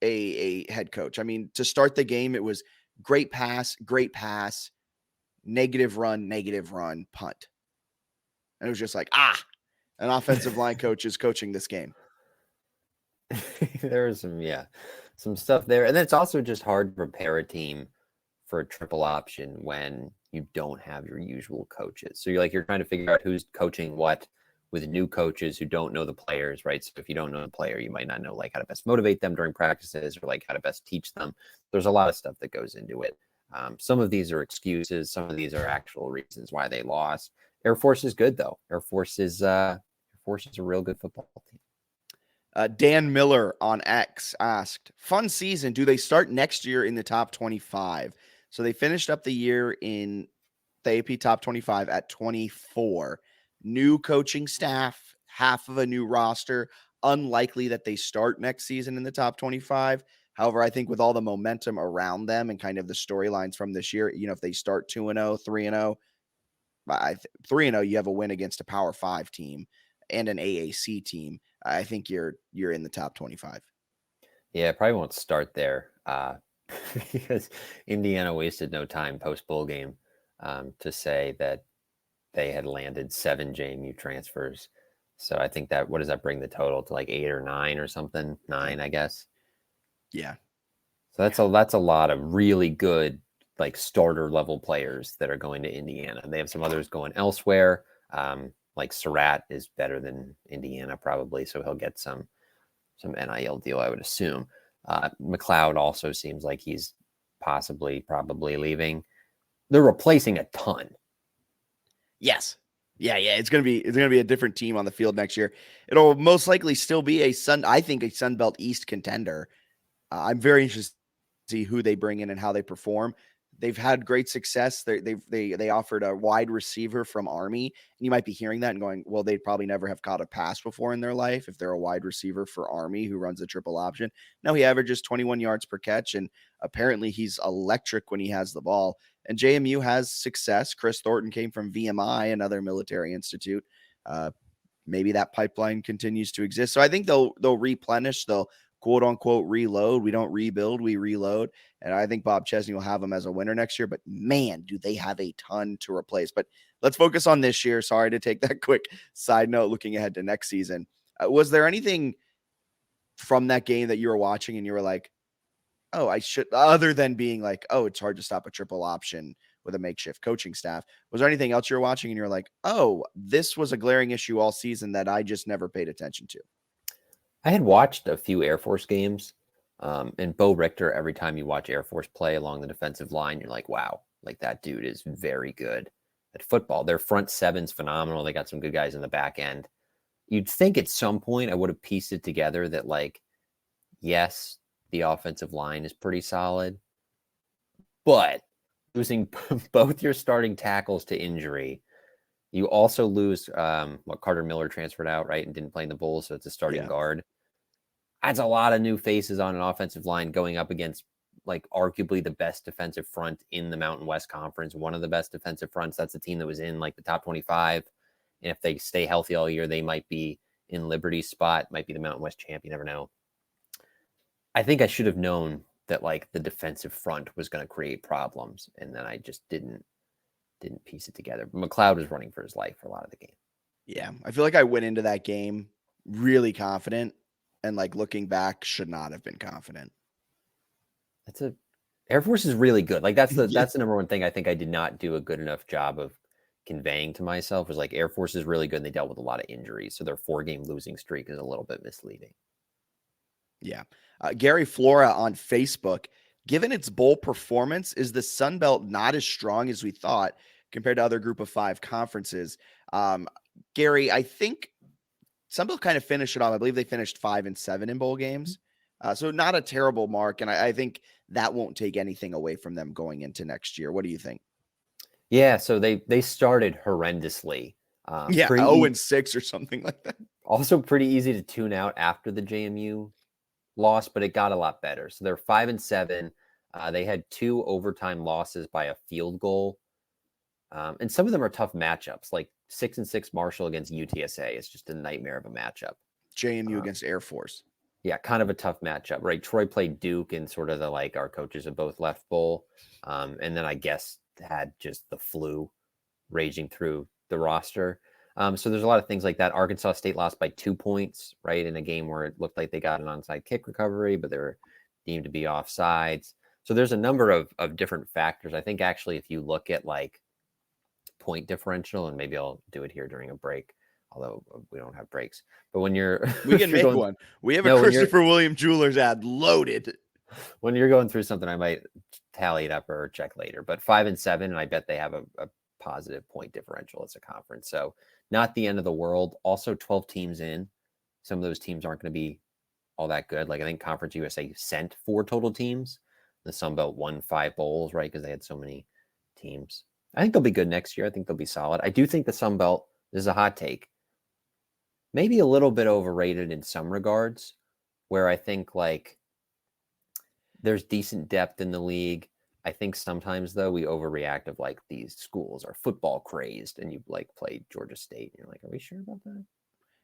a head coach. I mean, to start the game, it was great pass, negative run, punt. And it was just like, an offensive line coach is coaching this game. There was some stuff there. And then it's also just hard to prepare a team for a triple option when you don't have your usual coaches. So you're trying to figure out who's coaching what with new coaches who don't know the players, right? So if you don't know the player, you might not know like how to best motivate them during practices or like how to best teach them. There's a lot of stuff that goes into it. Some of these are excuses. Some of these are actual reasons why they lost. Air Force is good though. Air Force is a real good football team. Dan Miller on X asked, fun season. Do they start next year in the top 25? So they finished up the year in the AP top 25 at 24. New coaching staff, half of a new roster. Unlikely that they start next season in the top 25. However, I think with all the momentum around them and kind of the storylines from this year, if they start 2-0, 3-0, 3-0, you have a win against a Power 5 team and an AAC team. I think you're in the top 25. Yeah, probably won't start there because Indiana wasted no time post bowl game to say that they had landed 7 JMU transfers. So I think what does that bring the total to, like 8 or 9 or something? 9, I guess. Yeah. So that's a lot of really good like starter level players that are going to Indiana. They have some others going elsewhere. Like Surratt is better than Indiana probably, so he'll get some NIL deal, I would assume. McLeod also seems like he's probably leaving. They're replacing a ton. Yes. Yeah. It's gonna be a different team on the field next year. It'll most likely still be a Sun Belt East contender. I'm very interested to see who they bring in and how they perform. They've had great success. They offered a wide receiver from Army, and you might be hearing that and going, well, they'd probably never have caught a pass before in their life if they're a wide receiver for Army who runs a triple option. No, he averages 21 yards per catch, and apparently he's electric when he has the ball. And JMU has success. Chris Thornton came from VMI, another military institute. Maybe that pipeline continues to exist. So I think they'll replenish. They'll quote unquote reload. We don't rebuild, we reload. And I think Bob Chesney will have them as a winner next year. But man, do they have a ton to replace. But let's focus on this year. Sorry to take that quick side note looking ahead to next season. Was there anything from that game that you were watching and you were like, oh, I should, other than being like, oh, it's hard to stop a triple option with a makeshift coaching staff? Was there anything else you're watching and you're like, oh, this was a glaring issue all season that I just never paid attention to? I had watched a few Air Force games, and Bo Richter, every time you watch Air Force play along the defensive line, you're like, wow, like that dude is very good at football. Their front seven's phenomenal. They got some good guys in the back end. You'd think at some point I would have pieced it together that, like, yes, the offensive line is pretty solid, but losing both your starting tackles to injury, you also lose Carter Miller transferred out, right, and didn't play in the bowl, so it's a starting guard. That's a lot of new faces on an offensive line going up against, like, arguably the best defensive front in the Mountain West Conference, one of the best defensive fronts. That's a team that was in, like, the top 25. And if they stay healthy all year, they might be in Liberty's spot, might be the Mountain West champ. You never know. I think I should have known that like the defensive front was going to create problems, and then I just didn't piece it together. But McLeod was running for his life for a lot of the game. Yeah, I feel like I went into that game really confident, and like looking back, should not have been confident. Air Force is really good. Like that's the number one thing I think I did not do a good enough job of conveying to myself, was like Air Force is really good and they dealt with a lot of injuries. So their 4-game losing streak is a little bit misleading. Yeah. Gary Flora on Facebook, given its bowl performance, is the Sun Belt not as strong as we thought compared to other Group of 5 conferences? Gary, I think Sun Belt kind of finished it off. I believe they finished 5-7 in bowl games. So not a terrible mark. And I think that won't take anything away from them going into next year. What do you think? Yeah, so they started horrendously. 0-6 or something like that. Also pretty easy to tune out after the JMU loss, but it got a lot better. So they're 5-7. They had 2 overtime losses by a field goal. And some of them are tough matchups, like 6-6 Marshall against UTSA. It's just a nightmare of a matchup. JMU against Air Force. Yeah, kind of a tough matchup, right? Troy played Duke in sort of the like our coaches have both left bowl. And then I guess had just the flu raging through the roster. So there's a lot of things like that. Arkansas State lost by 2 points, right? In a game where it looked like they got an onside kick recovery, but they were deemed to be offsides. So there's a number of different factors. I think actually, if you look at like point differential, and maybe I'll do it here during a break, although we don't have breaks, but when you're, we can make one. We have a Christopher William Jewelers ad loaded. When you're going through something, I might tally it up or check later, but 5-7. And I bet they have a positive point differential as a conference. So not the end of the world. Also 12 teams in. Some of those teams aren't going to be all that good. Like I think Conference USA sent 4 total teams. The Sun Belt won 5 bowls, right? Because they had so many teams. I think they'll be good next year. I think they'll be solid. I do think the Sun Belt, this is a hot take, maybe a little bit overrated in some regards, where I think like there's decent depth in the league. I think sometimes though we overreact of like these schools are football crazed, and you like play Georgia State and you're like, are we sure about that?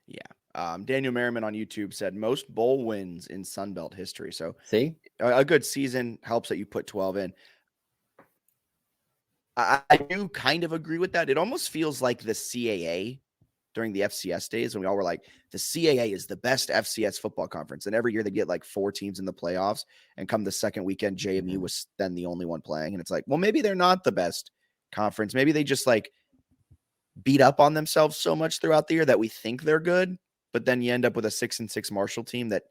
Yeah. Daniel Merriman on YouTube said most bowl wins in Sun Belt history. So see, a good season helps that you put 12 in. I do kind of agree with that. It almost feels like the CAA during the FCS days when we all were like, the CAA is the best FCS football conference. And every year they get like 4 teams in the playoffs, and come the second weekend, JMU was then the only one playing. And it's like, well, maybe they're not the best conference. Maybe they just like beat up on themselves so much throughout the year that we think they're good, but then you end up with a 6-6 Marshall team that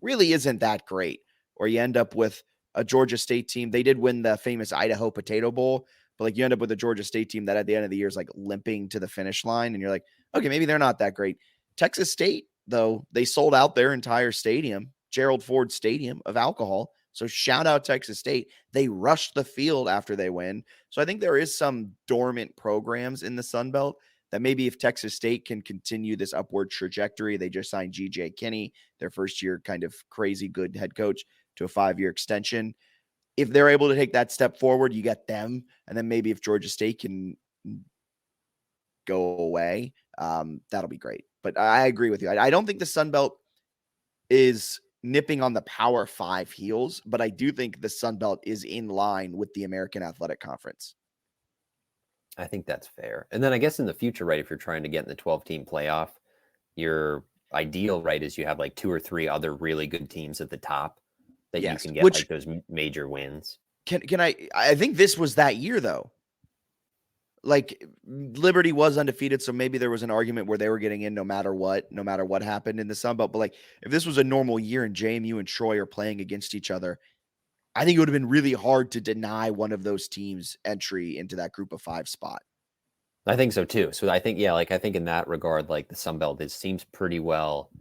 really isn't that great. Or you end up with a Georgia State team. They did win the famous Idaho Potato Bowl, but like you end up with a Georgia State team that at the end of the year is like limping to the finish line. And you're like, okay, maybe they're not that great. Texas State, though, they sold out their entire stadium, Gerald Ford Stadium, of alcohol. So shout out Texas State. They rushed the field after they win. So I think there is some dormant programs in the Sun Belt that maybe if Texas State can continue this upward trajectory, they just signed G.J. Kinney, their first year kind of crazy good head coach, to a 5-year extension. If they're able to take that step forward, you get them. And then maybe if Georgia State can go away, that'll be great. But I agree with you. I don't think the Sun Belt is nipping on the Power 5 heels, but I do think the Sun Belt is in line with the American Athletic Conference. I think that's fair. And then I guess in the future, right, if you're trying to get in the 12-team playoff, your ideal, right, is you have like 2 or 3 other really good teams at the top that you can get like those major wins. Can I think this was that year though. Like Liberty was undefeated, so maybe there was an argument where they were getting in no matter what happened in the Sun Belt. But like if this was a normal year and JMU and Troy are playing against each other, I think it would have been really hard to deny one of those teams entry into that Group of 5 spot. I think so too. So I think, yeah, like I think in that regard, like the Sun Belt, it seems pretty well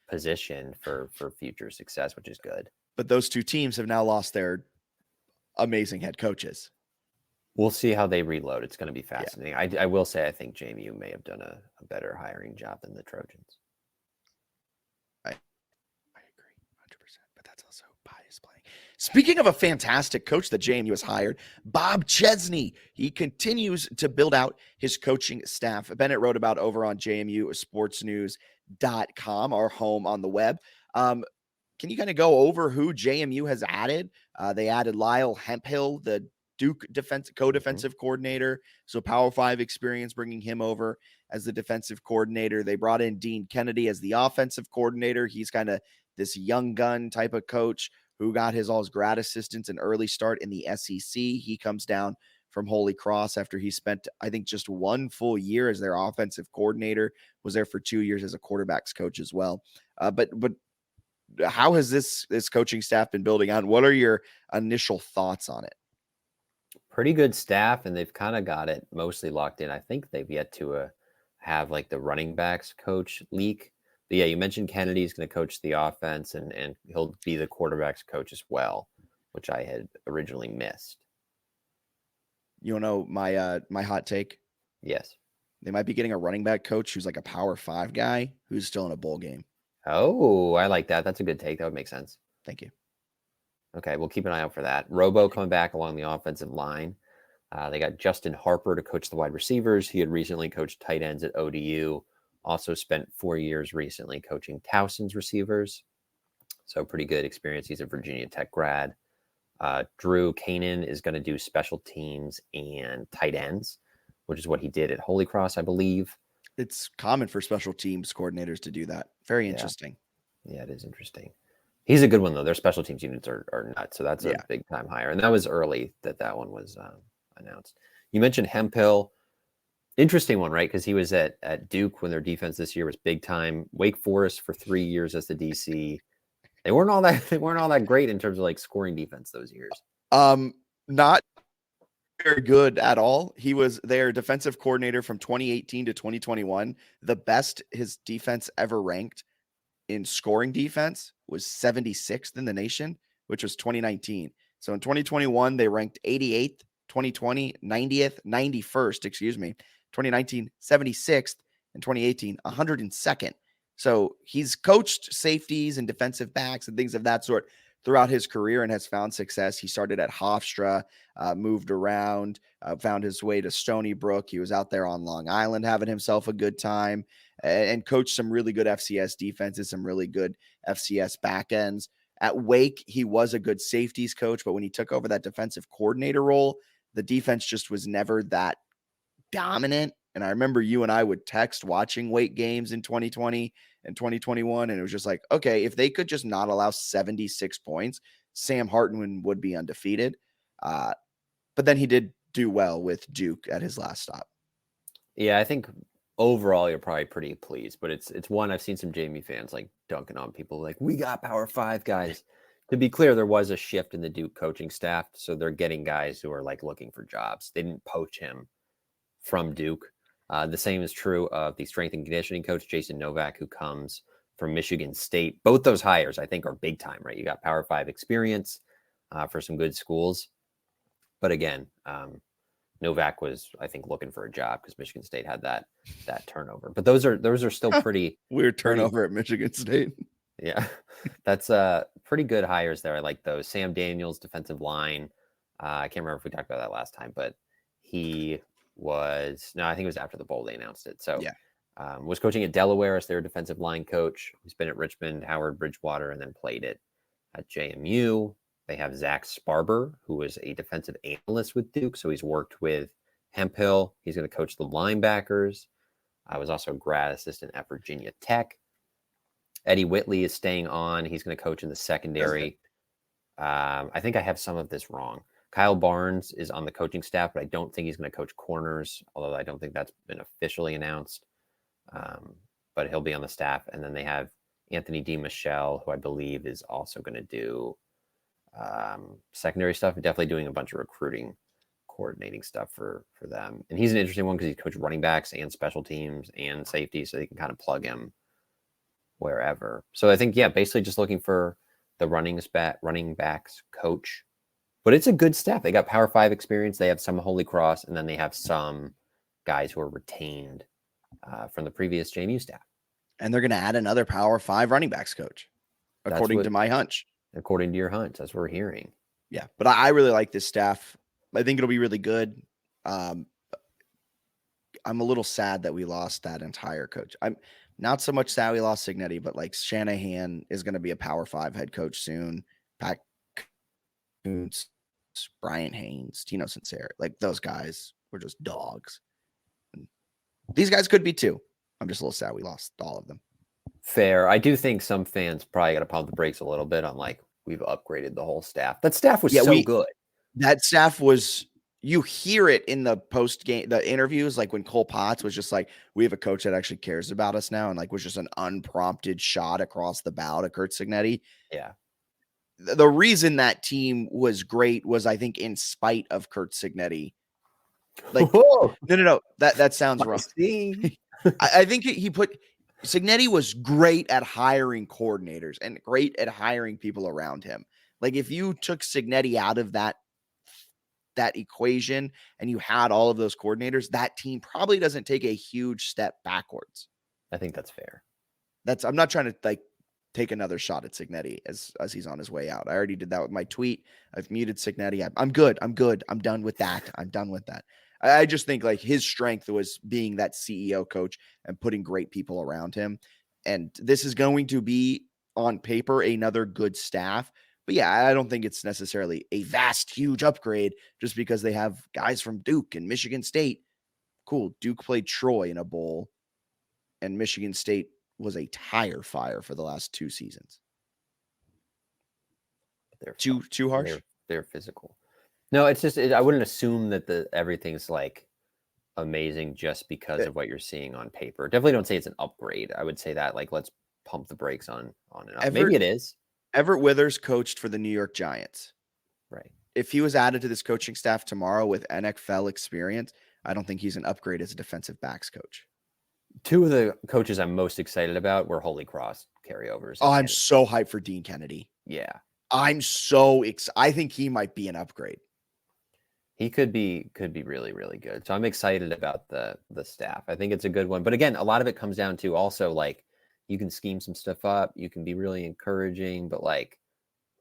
positioned for future success, which is good. But those 2 teams have now lost their amazing head coaches. We'll see how they reload. It's going to be fascinating. Yeah. I will say I think JMU may have done a better hiring job than the Trojans. I agree 100%, but that's also bias playing. Speaking of a fantastic coach that JMU has hired, Bob Chesney, he continues to build out his coaching staff. Bennett wrote about over on JMU sportsnews.com, our home on the web. can you kind of go over who JMU has added? They added Lyle Hemphill, the Duke co-defensive coordinator. So Power 5 experience, bringing him over as the defensive coordinator. They brought in Dean Kennedy as the offensive coordinator. He's kind of this young gun type of coach who got all his grad assistants an early start in the SEC. He comes down from Holy Cross after he spent, I think, just 1 full year as their offensive coordinator, was there for 2 years as a quarterbacks coach as well. But how has this coaching staff been building on? What are your initial thoughts on it? Pretty good staff, and they've kind of got it mostly locked in. I think they've yet to have like the running backs coach leak. But yeah, you mentioned Kennedy's going to coach the offense, and he'll be the quarterbacks coach as well, which I had originally missed. You know my hot take? Yes. They might be getting a running back coach who's like a Power 5 guy who's still in a bowl game. Oh, I like that. That's a good take. That would make sense. Thank you. Okay, we'll keep an eye out for that. Robo coming back along the offensive line. They got Justin Harper to coach the wide receivers. He had recently coached tight ends at ODU. Also spent 4 years recently coaching Towson's receivers. So pretty good experience. He's a Virginia Tech grad. Drew Kanan is going to do special teams and tight ends, which is what he did at Holy Cross, I believe. It's common for special teams coordinators to do that. Very interesting. Yeah, it is interesting. He's a good one, though. Their special teams units are nuts. So that's a big time hire. And that was early that one was announced. You mentioned Hemphill. Interesting one, right? Because he was at Duke when their defense this year was big time. Wake Forest for 3 years as the DC. They weren't all that great in terms of like scoring defense those years. Not very good at all. He was their defensive coordinator from 2018 to 2021. The best his defense ever ranked in scoring defense was 76th in the nation, which was 2019. So in 2021, they ranked 88th, 2020, 90th, 91st, 2019, 76th, and 2018, 102nd. So he's coached safeties and defensive backs and things of that sort throughout his career and has found success. He started at Hofstra, moved around, found his way to Stony Brook. He was out there on Long Island having himself a good time and coached some really good FCS defenses, some really good FCS back ends. At Wake, he was a good safeties coach, but when he took over that defensive coordinator role, the defense just was never that dominant. And I remember you and I would text watching Wake games in 2020 and 2021. And it was just like, okay, if they could just not allow 76 points, Sam Hartman would be undefeated. But then he did do well with Duke at his last stop. Yeah, I think overall you're probably pretty pleased, but it's one I've seen some JMU fans like dunking on people like, we got Power 5 guys. To be clear, there was a shift in the Duke coaching staff. So they're getting guys who are like looking for jobs. They didn't poach him from Duke. The same is true of the strength and conditioning coach, Jason Novak, who comes from Michigan State. Both those hires, I think, are big time, right? You got Power 5 experience for some good schools. But again, Novak was, I think, looking for a job because Michigan State had that turnover. But those are still pretty weird turnover at Michigan State. Yeah, that's pretty good hires there. I like those. Sam Daniels, defensive line. I can't remember if we talked about that last time, but I think it was after the bowl they announced it. So was coaching at Delaware as their defensive line coach. He's been at Richmond, Howard, Bridgewater, and then played it at JMU. They have Zach Sparber, who is a defensive analyst with Duke. So he's worked with Hemphill. He's going to coach the linebackers. I was also a grad assistant at Virginia Tech. Eddie Whitley is staying on. He's going to coach in the secondary. I think I have some of this wrong. Kyle Barnes is on the coaching staff, but I don't think he's going to coach corners, although I don't think that's been officially announced. But he'll be on the staff. And then they have Anthony D. Michelle, who I believe is also going to do secondary stuff, and definitely doing a bunch of recruiting, coordinating stuff for them. And he's an interesting one because he coached running backs and special teams and safety, so they can kind of plug him wherever. So I think, basically just looking for the running backs coach. But it's a good staff. They got Power 5 experience. They have some Holy Cross, and then they have some guys who are retained from the previous JMU staff. And they're going to add another Power 5 running backs coach, according to my hunch. According to your hunch, that's what we're hearing. Yeah, but I really like this staff. I think it'll be really good. I'm a little sad that we lost that entire coach. I'm not so much that we lost Cignetti, but like Shanahan is going to be a Power 5 head coach soon. Pat Kuntz, Brian Haynes, Tino Sincere, like those guys were just dogs. And these guys could be too. I'm just a little sad we lost all of them. Fair. I do think some fans probably got to pump the brakes a little bit on like we've upgraded the whole staff. That staff was good. That staff was. You hear it in the post game, the interviews, like when Cole Potts was just like, we have a coach that actually cares about us now. And like, was just an unprompted shot across the bow to Curt Cignetti. Yeah. The reason that team was great was, I think, in spite of Curt Cignetti. Like, no. That sounds wrong. I think Cignetti was great at hiring coordinators and great at hiring people around him. Like if you took Cignetti out of that equation and you had all of those coordinators, that team probably doesn't take a huge step backwards. I think that's fair. I'm not trying to like take another shot at Cignetti as he's on his way out. I already did that with my tweet. I've muted Cignetti. I'm good. I'm done with that. I just think like his strength was being that CEO coach and putting great people around him. And this is going to be on paper another good staff. But yeah, I don't think it's necessarily a vast, huge upgrade just because they have guys from Duke and Michigan State. Cool. Duke played Troy in a bowl, and Michigan State was a tire fire for the last 2 seasons. They're too harsh. They're physical. No, it's just I wouldn't assume that everything's like amazing just because of what you're seeing on paper. Definitely don't say it's an upgrade. I would say that like let's pump the brakes on it. Maybe it is. Everett Withers coached for the New York Giants. Right. If he was added to this coaching staff tomorrow with NFL experience, I don't think he's an upgrade as a defensive backs coach. 2 of the coaches I'm most excited about were Holy Cross carryovers. Oh, I'm so hyped for Dean Kennedy. Yeah. I'm so excited. I think he might be an upgrade. He could be really, really good. So I'm excited about the staff. I think it's a good one. But again, a lot of it comes down to also like you can scheme some stuff up. You can be really encouraging, but like,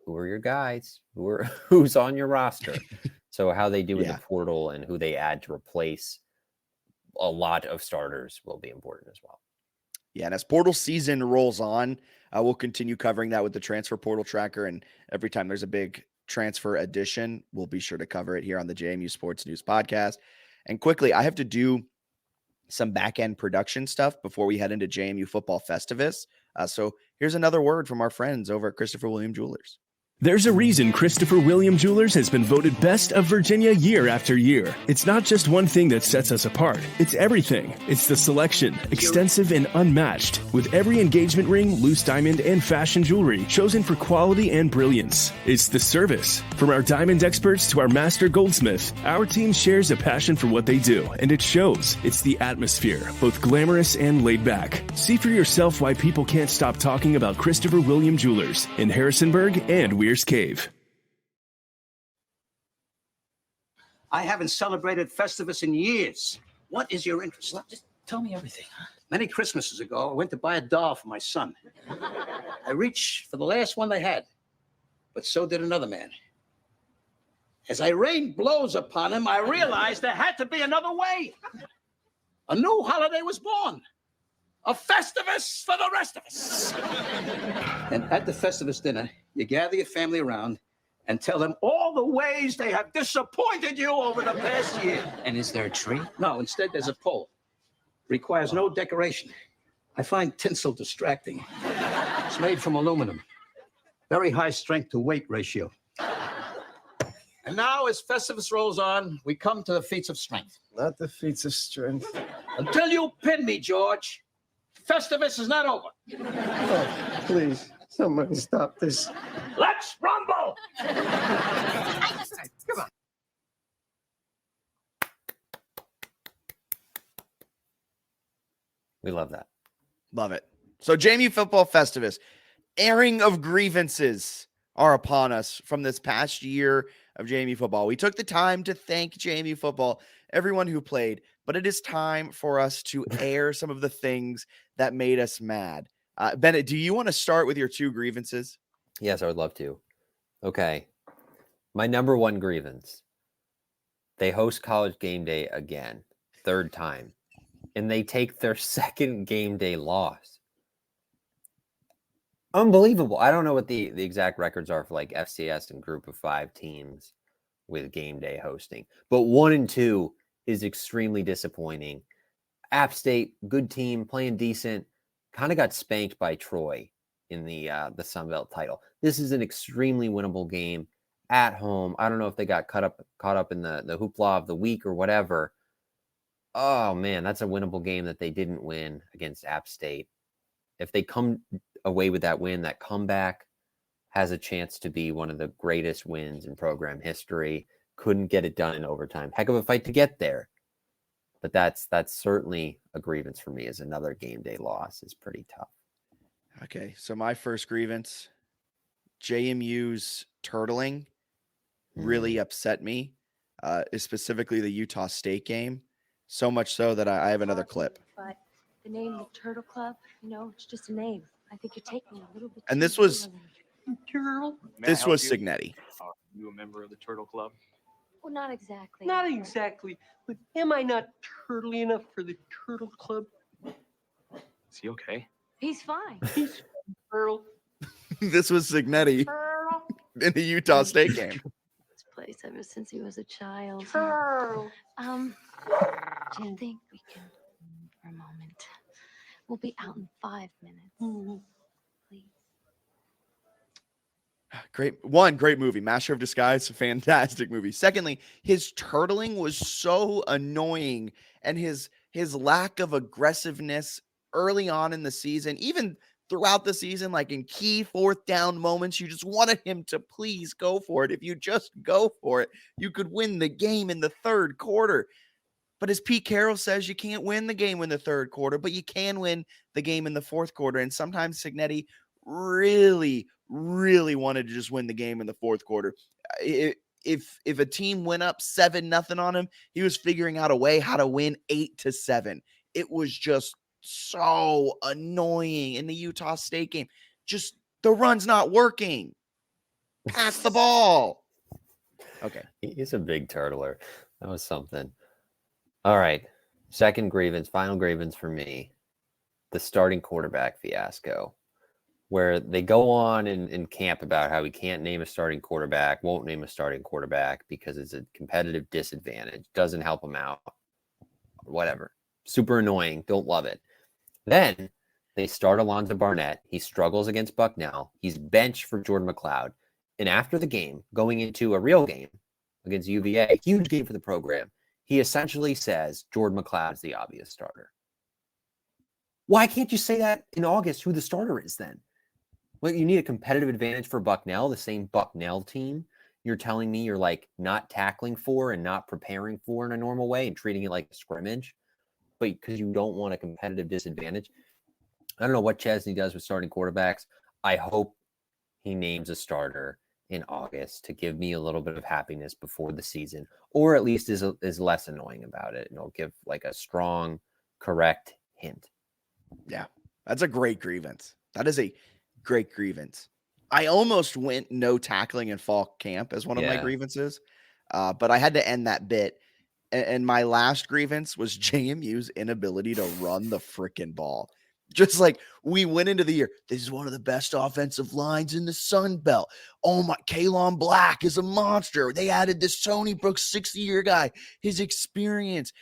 who are your guys? Who's on your roster? So how they do in the portal and who they add to replace a lot of starters will be important as well. Yeah, and as portal season rolls on, we'll continue covering that with the transfer portal tracker. And every time there's a big transfer addition, we'll be sure to cover it here on the JMU Sports News podcast. And quickly, I have to do some back-end production stuff before we head into JMU Football Festivus. So here's another word from our friends over at Christopher William Jewelers. There's a reason Christopher William Jewelers has been voted Best of Virginia year after year. It's not just one thing that sets us apart. It's everything. It's the selection, extensive and unmatched, with every engagement ring, loose diamond, and fashion jewelry chosen for quality and brilliance. It's the service. From our diamond experts to our master goldsmith, our team shares a passion for what they do, and it shows. It's the atmosphere, both glamorous and laid back. See for yourself why people can't stop talking about Christopher William Jewelers in Harrisonburg and Weir's Cave. I haven't celebrated Festivus in years. What is your interest? Well, just tell me everything. Huh? Many Christmases ago, I went to buy a doll for my son. I reached for the last one they had, but so did another man. As I rained blows upon him, I realized there had to be another way. A new holiday was born. A Festivus for the rest of us. And at the Festivus dinner, you gather your family around and tell them all the ways they have disappointed you over the past year. And is there a tree? No, instead there's a pole. Requires no decoration. I find tinsel distracting. It's made from aluminum. Very high strength to weight ratio. And now, as Festivus rolls on, we come to the feats of strength. Not the feats of strength. Until you pin me, George, Festivus is not over. Oh, please, somebody stop this. Let's rumble! Come on. We love that. Love it. So JMU Football Festivus, airing of grievances are upon us from this past year of JMU Football. We took the time to thank JMU Football, everyone who played, but it is time for us to air some of the things that made us mad. Bennett, do you want to start with your 2 grievances? Yes, I would love to. Okay. My number 1 grievance. They host College Game Day again. 3rd time. and they take their second game day loss. Unbelievable. I don't know what the exact records are for like FCS and group of 5 teams with game day hosting, but 1-2 is extremely disappointing. App State, good team, playing decent, kind of got spanked by Troy in the Sun Belt title. This is an extremely winnable game at home. I don't know if they got caught up in the hoopla of the week or whatever. Oh man, that's a winnable game that they didn't win against App State. If they come away with that win, that comeback has a chance to be one of the greatest wins in program history. Couldn't get it done in overtime. Heck of a fight to get there. But that's certainly a grievance for me, as another game day loss is pretty tough. Okay, so my first grievance, JMU's turtling really upset me, is specifically the Utah State game. So much so that I have another clip. But the name, the Turtle Club, it's just a name. I think you're taking it a little bit. And this was Signetti. Are you a member of the Turtle Club? Well, not exactly. Not exactly. But am I not turtly enough for the Turtle Club? Is he okay? He's fine. He's Turtle. This was Signetti in the Utah State game. This place ever since he was a child. Turtle. Do you think we can, for a moment? We'll be out in 5 minutes. Please. Great movie. Master of Disguise, fantastic movie. Secondly, his turtling was so annoying, and his lack of aggressiveness early on in the season, even throughout the season, like in key 4th down moments, you just wanted him to please go for it. If you just go for it, you could win the game in the 3rd quarter. But as Pete Carroll says, you can't win the game in the 3rd quarter, but you can win the game in the 4th quarter. And sometimes Signetti really wanted to just win the game in the 4th quarter. If a team went up 7-0 on him, he was figuring out a way how to win 8-7. It was just so annoying in the Utah State game. Just the run's not working. Pass the ball. Okay. He's a big turtler. That was something. All right. Second grievance, final grievance for me. The starting quarterback fiasco, where they go on in camp about how we can't name a starting quarterback, won't name a starting quarterback because it's a competitive disadvantage, doesn't help them out, whatever. Super annoying. Don't love it. Then they start Alonzo Barnett. He struggles against Bucknell. He's benched for Jordan McLeod. And after the game, going into a real game against UVA, huge game for the program, he essentially says Jordan McLeod's the obvious starter. Why can't you say that in August who the starter is then? Well, you need a competitive advantage for Bucknell, the same Bucknell team. You're telling me you're like not tackling for and not preparing for in a normal way and treating it like a scrimmage, but because you don't want a competitive disadvantage. I don't know what Chesney does with starting quarterbacks. I hope he names a starter in August to give me a little bit of happiness before the season, or at least is less annoying about it. And it'll give like a strong, correct hint. Yeah, that's a great grievance. That is a great grievance. I almost went no tackling in fall camp as one of my grievances, but I had to end that bit. And my last grievance was JMU's inability to run the freaking ball. Just like we went into the year, this is one of the best offensive lines in the Sun Belt. Oh my, Kalon Black is a monster. They added this Tony Brooks 60-year guy, his experience.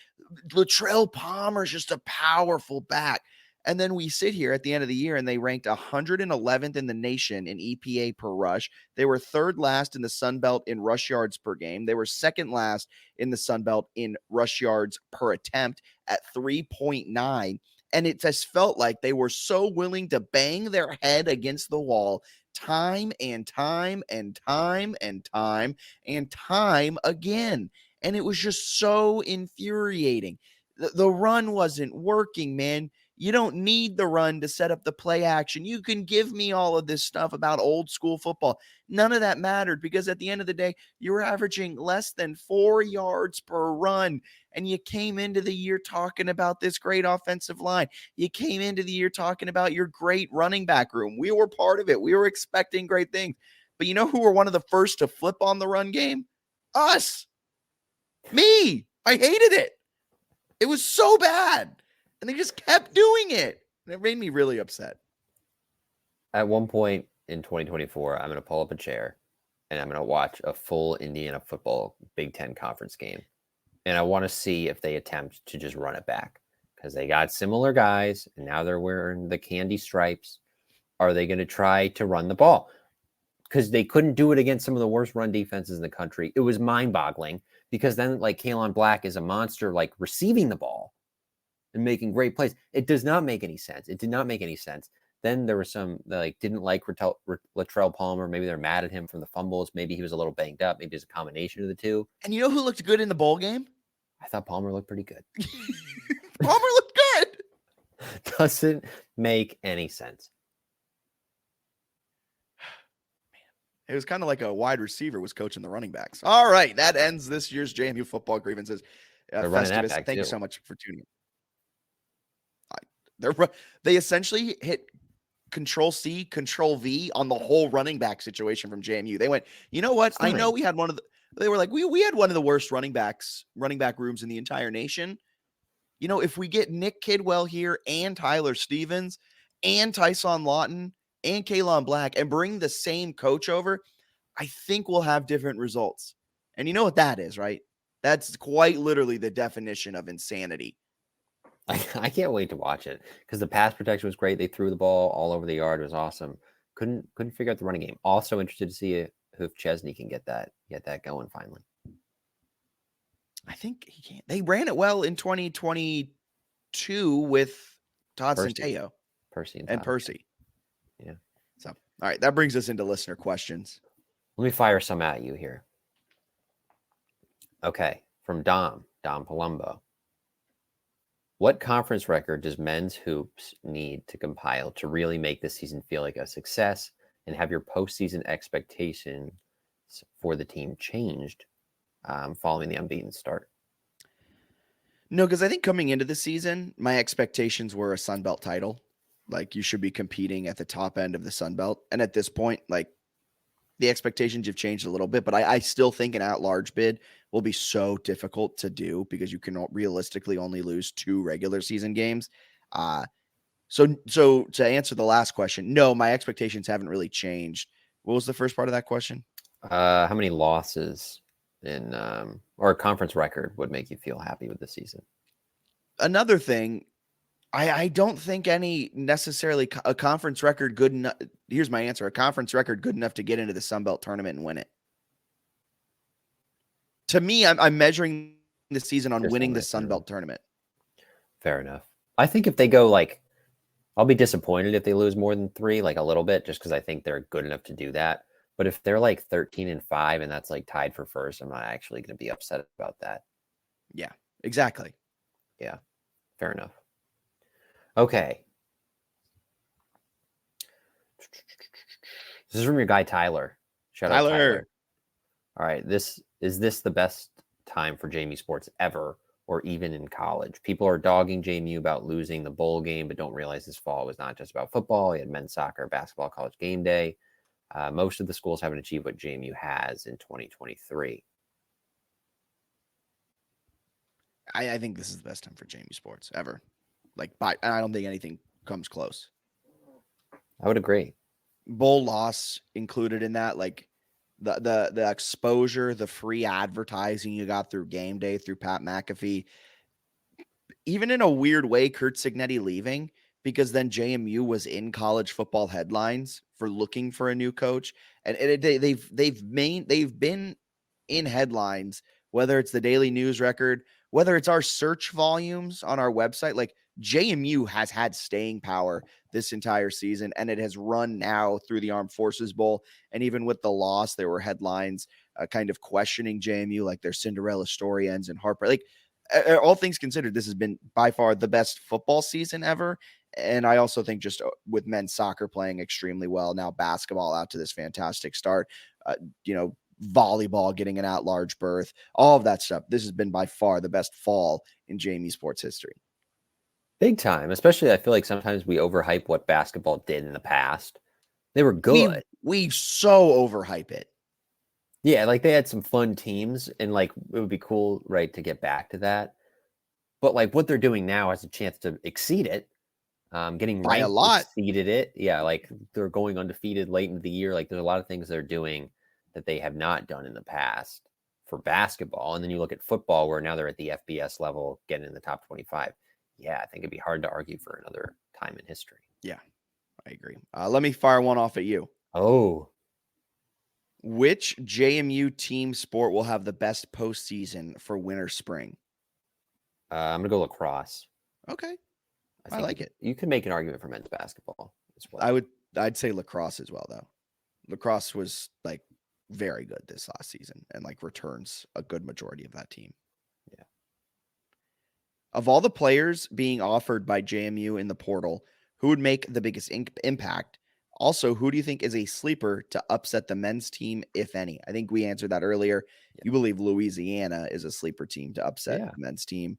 Latrell Palmer's just a powerful back. And then we sit here at the end of the year and they ranked 111th in the nation in EPA per rush. They were 3rd last in the Sun Belt in rush yards per game. They were 2nd last in the Sun Belt in rush yards per attempt at 3.9. And it just felt like they were so willing to bang their head against the wall time and time and time and time and time again. And it was just so infuriating. The run wasn't working, man. You don't need the run to set up the play action. You can give me all of this stuff about old school football. None of that mattered because at the end of the day, you were averaging less than 4 yards per run. And you came into the year talking about this great offensive line. You came into the year talking about your great running back room. We were part of it. We were expecting great things. But you know who were one of the first to flip on the run game? Us. Me. I hated it. It was so bad. And they just kept doing it. And it made me really upset. At one point in 2024, I'm going to pull up a chair and I'm going to watch a full Indiana football Big Ten conference game. And I want to see if they attempt to just run it back because they got similar guys and now they're wearing the candy stripes. Are they going to try to run the ball? Because they couldn't do it against some of the worst run defenses in the country. It was mind-boggling because then like Kalen Black is a monster, like receiving the ball and making great plays. It does not make any sense. It did not make any sense. Then there were some that like didn't like Latrell Palmer. Maybe they're mad at him from the fumbles. Maybe he was a little banged up. Maybe it's a combination of the two. And you know who looked good in the bowl game? I thought Palmer looked pretty good. Palmer looked good. Doesn't make any sense. It was kind of like a wide receiver was coaching the running backs. All right, that ends this year's JMU football grievances. Festivus, thank you so much for tuning in. They essentially hit Control C, Control V on the whole running back situation from JMU. They went, you know what? I know we had one of the. They were like, we had one of the worst running back rooms in the entire nation. You know, if we get Nick Kidwell here and Tyler Stevens and Tyson Lawton and Kalon Black and bring the same coach over, I think we'll have different results. And you know what that is, right? That's quite literally the definition of insanity. I can't wait to watch it because the pass protection was great. They threw the ball all over the yard. It was awesome. Couldn't figure out the running game. Also interested to see if Chesney can get that going finally. I think he can. They ran it well in 2022 with Todd Centeio. Percy. Yeah. So, all right, that brings us into listener questions. Let me fire some at you here. Okay, from Dom Palumbo. What conference record does men's hoops need to compile to really make this season feel like a success and have your postseason expectations for the team changed following the unbeaten start? No, because I think coming into the season, my expectations were a Sun Belt title. Like you should be competing at the top end of the Sun Belt. And at this point, like the expectations have changed a little bit, but I still think an at-large bid will be so difficult to do because you can realistically only lose 2 regular season games. So to answer the last question, no, my expectations haven't really changed. What was the first part of that question? How many losses in or a conference record would make you feel happy with the season? Another thing, I don't think any necessarily a conference record good enough. Here's my answer. A conference record good enough to get into the Sun Belt tournament and win it. To me, I'm measuring the season on winning the Sun Belt tournament. Fair enough. I think if they go I'll be disappointed if they lose more than 3, like a little bit, just because I think they're good enough to do that. But if they're 13-5 and that's tied for first, I'm not actually going to be upset about that. Yeah, exactly. Yeah, fair enough. Okay. This is from your guy, Tyler. Shout out Tyler. All right. Is this the best time for JMU sports ever, or even in college? People are dogging JMU about losing the bowl game, but don't realize this fall was not just about football. You had men's soccer, basketball, college game day. Most of the schools haven't achieved what JMU has in 2023. I think this is the best time for JMU sports ever. I don't think anything comes close. I would agree. Bowl loss included in that, the exposure, the free advertising you got through game day, through Pat McAfee, even in a weird way, Kurt Signetti leaving, because then JMU was in college football headlines for looking for a new coach. And they've been in headlines, whether it's the Daily News Record, whether it's our search volumes on our website. JMU has had staying power this entire season, and it has run now through the Armed Forces Bowl. And even with the loss, there were headlines kind of questioning JMU, like their Cinderella story ends in heartbreak. All things considered, this has been by far the best football season ever. And I also think just with men's soccer playing extremely well, now basketball out to this fantastic start, volleyball getting an at-large berth, all of that stuff. This has been by far the best fall in JMU sports history. Big time. Especially, I feel like sometimes we overhype what basketball did in the past. They were good. We so overhype it. Yeah, they had some fun teams, and it would be cool, right, to get back to that. But like what they're doing now has a chance to exceed it. Getting by a ranked lot. exceeded it. Yeah, like they're going undefeated late into the year. Like there's a lot of things they're doing that they have not done in the past for basketball. And then you look at football where now they're at the FBS level, getting in the top 25. Yeah, I think it'd be hard to argue for another time in history. Yeah, I agree. Let me fire one off at you. Oh. Which JMU team sport will have the best postseason for winter spring? I'm going to go lacrosse. Okay. I think like it. You could make an argument for men's basketball as well. I'd say lacrosse as well, though. Lacrosse was like very good this last season and like returns a good majority of that team. Yeah. Of all the players being offered by JMU in the portal, who would make the biggest impact? Also, who do you think is a sleeper to upset the men's team, if any? I think we answered that earlier. Yeah. You believe Louisiana is a sleeper team to upset the men's team.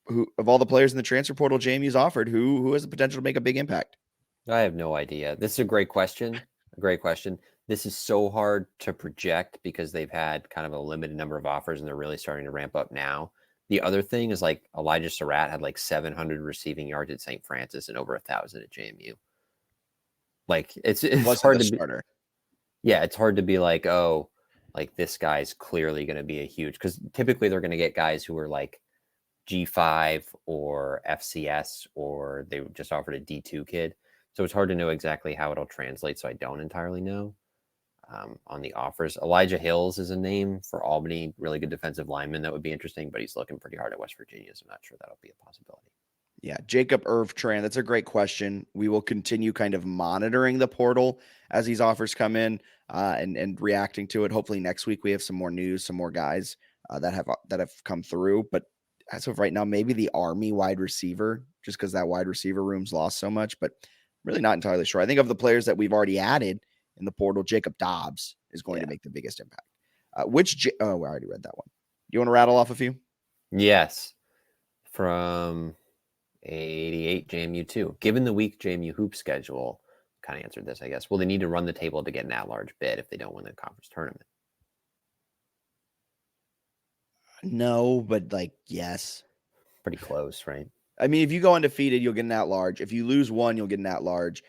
Who of all the players in the transfer portal JMU's offered, who has the potential to make a big impact? I have no idea. This is a great question. This is so hard to project because they've had kind of a limited number of offers and they're really starting to ramp up now. The other thing is like Elijah Surratt had like 700 receiving yards at St. Francis and over 1,000 at JMU. Like it's hard to be. Yeah, it's hard to be like, oh, like this guy's clearly going to be a huge, because typically they're going to get guys who are like G5 or FCS, or they just offered a D2 kid. So it's hard to know exactly how it'll translate. So I don't entirely know on the offers. Elijah Hills is a name for Albany, really good defensive lineman. That would be interesting, but he's looking pretty hard at West Virginia. So I'm not sure that'll be a possibility. Yeah, Jacob Irv-Tran, that's a great question. We will continue kind of monitoring the portal as these offers come in and reacting to it. Hopefully next week we have some more news, some more guys that have come through. But as of right now, maybe the Army wide receiver, just because that wide receiver room's lost so much, but really not entirely sure. I think of the players that we've already added in the portal, Jacob Dobbs is going to make the biggest impact. I already read that one. You want to rattle off a few? Yes. From 88 JMU 2. Given the weak JMU hoop schedule, kind of answered this, I guess. Will they need to run the table to get an at-large bid if they don't win the conference tournament? No, but like, yes. Pretty close, right? I mean, if you go undefeated, you'll get an at-large. If you lose one, you'll get an at-large.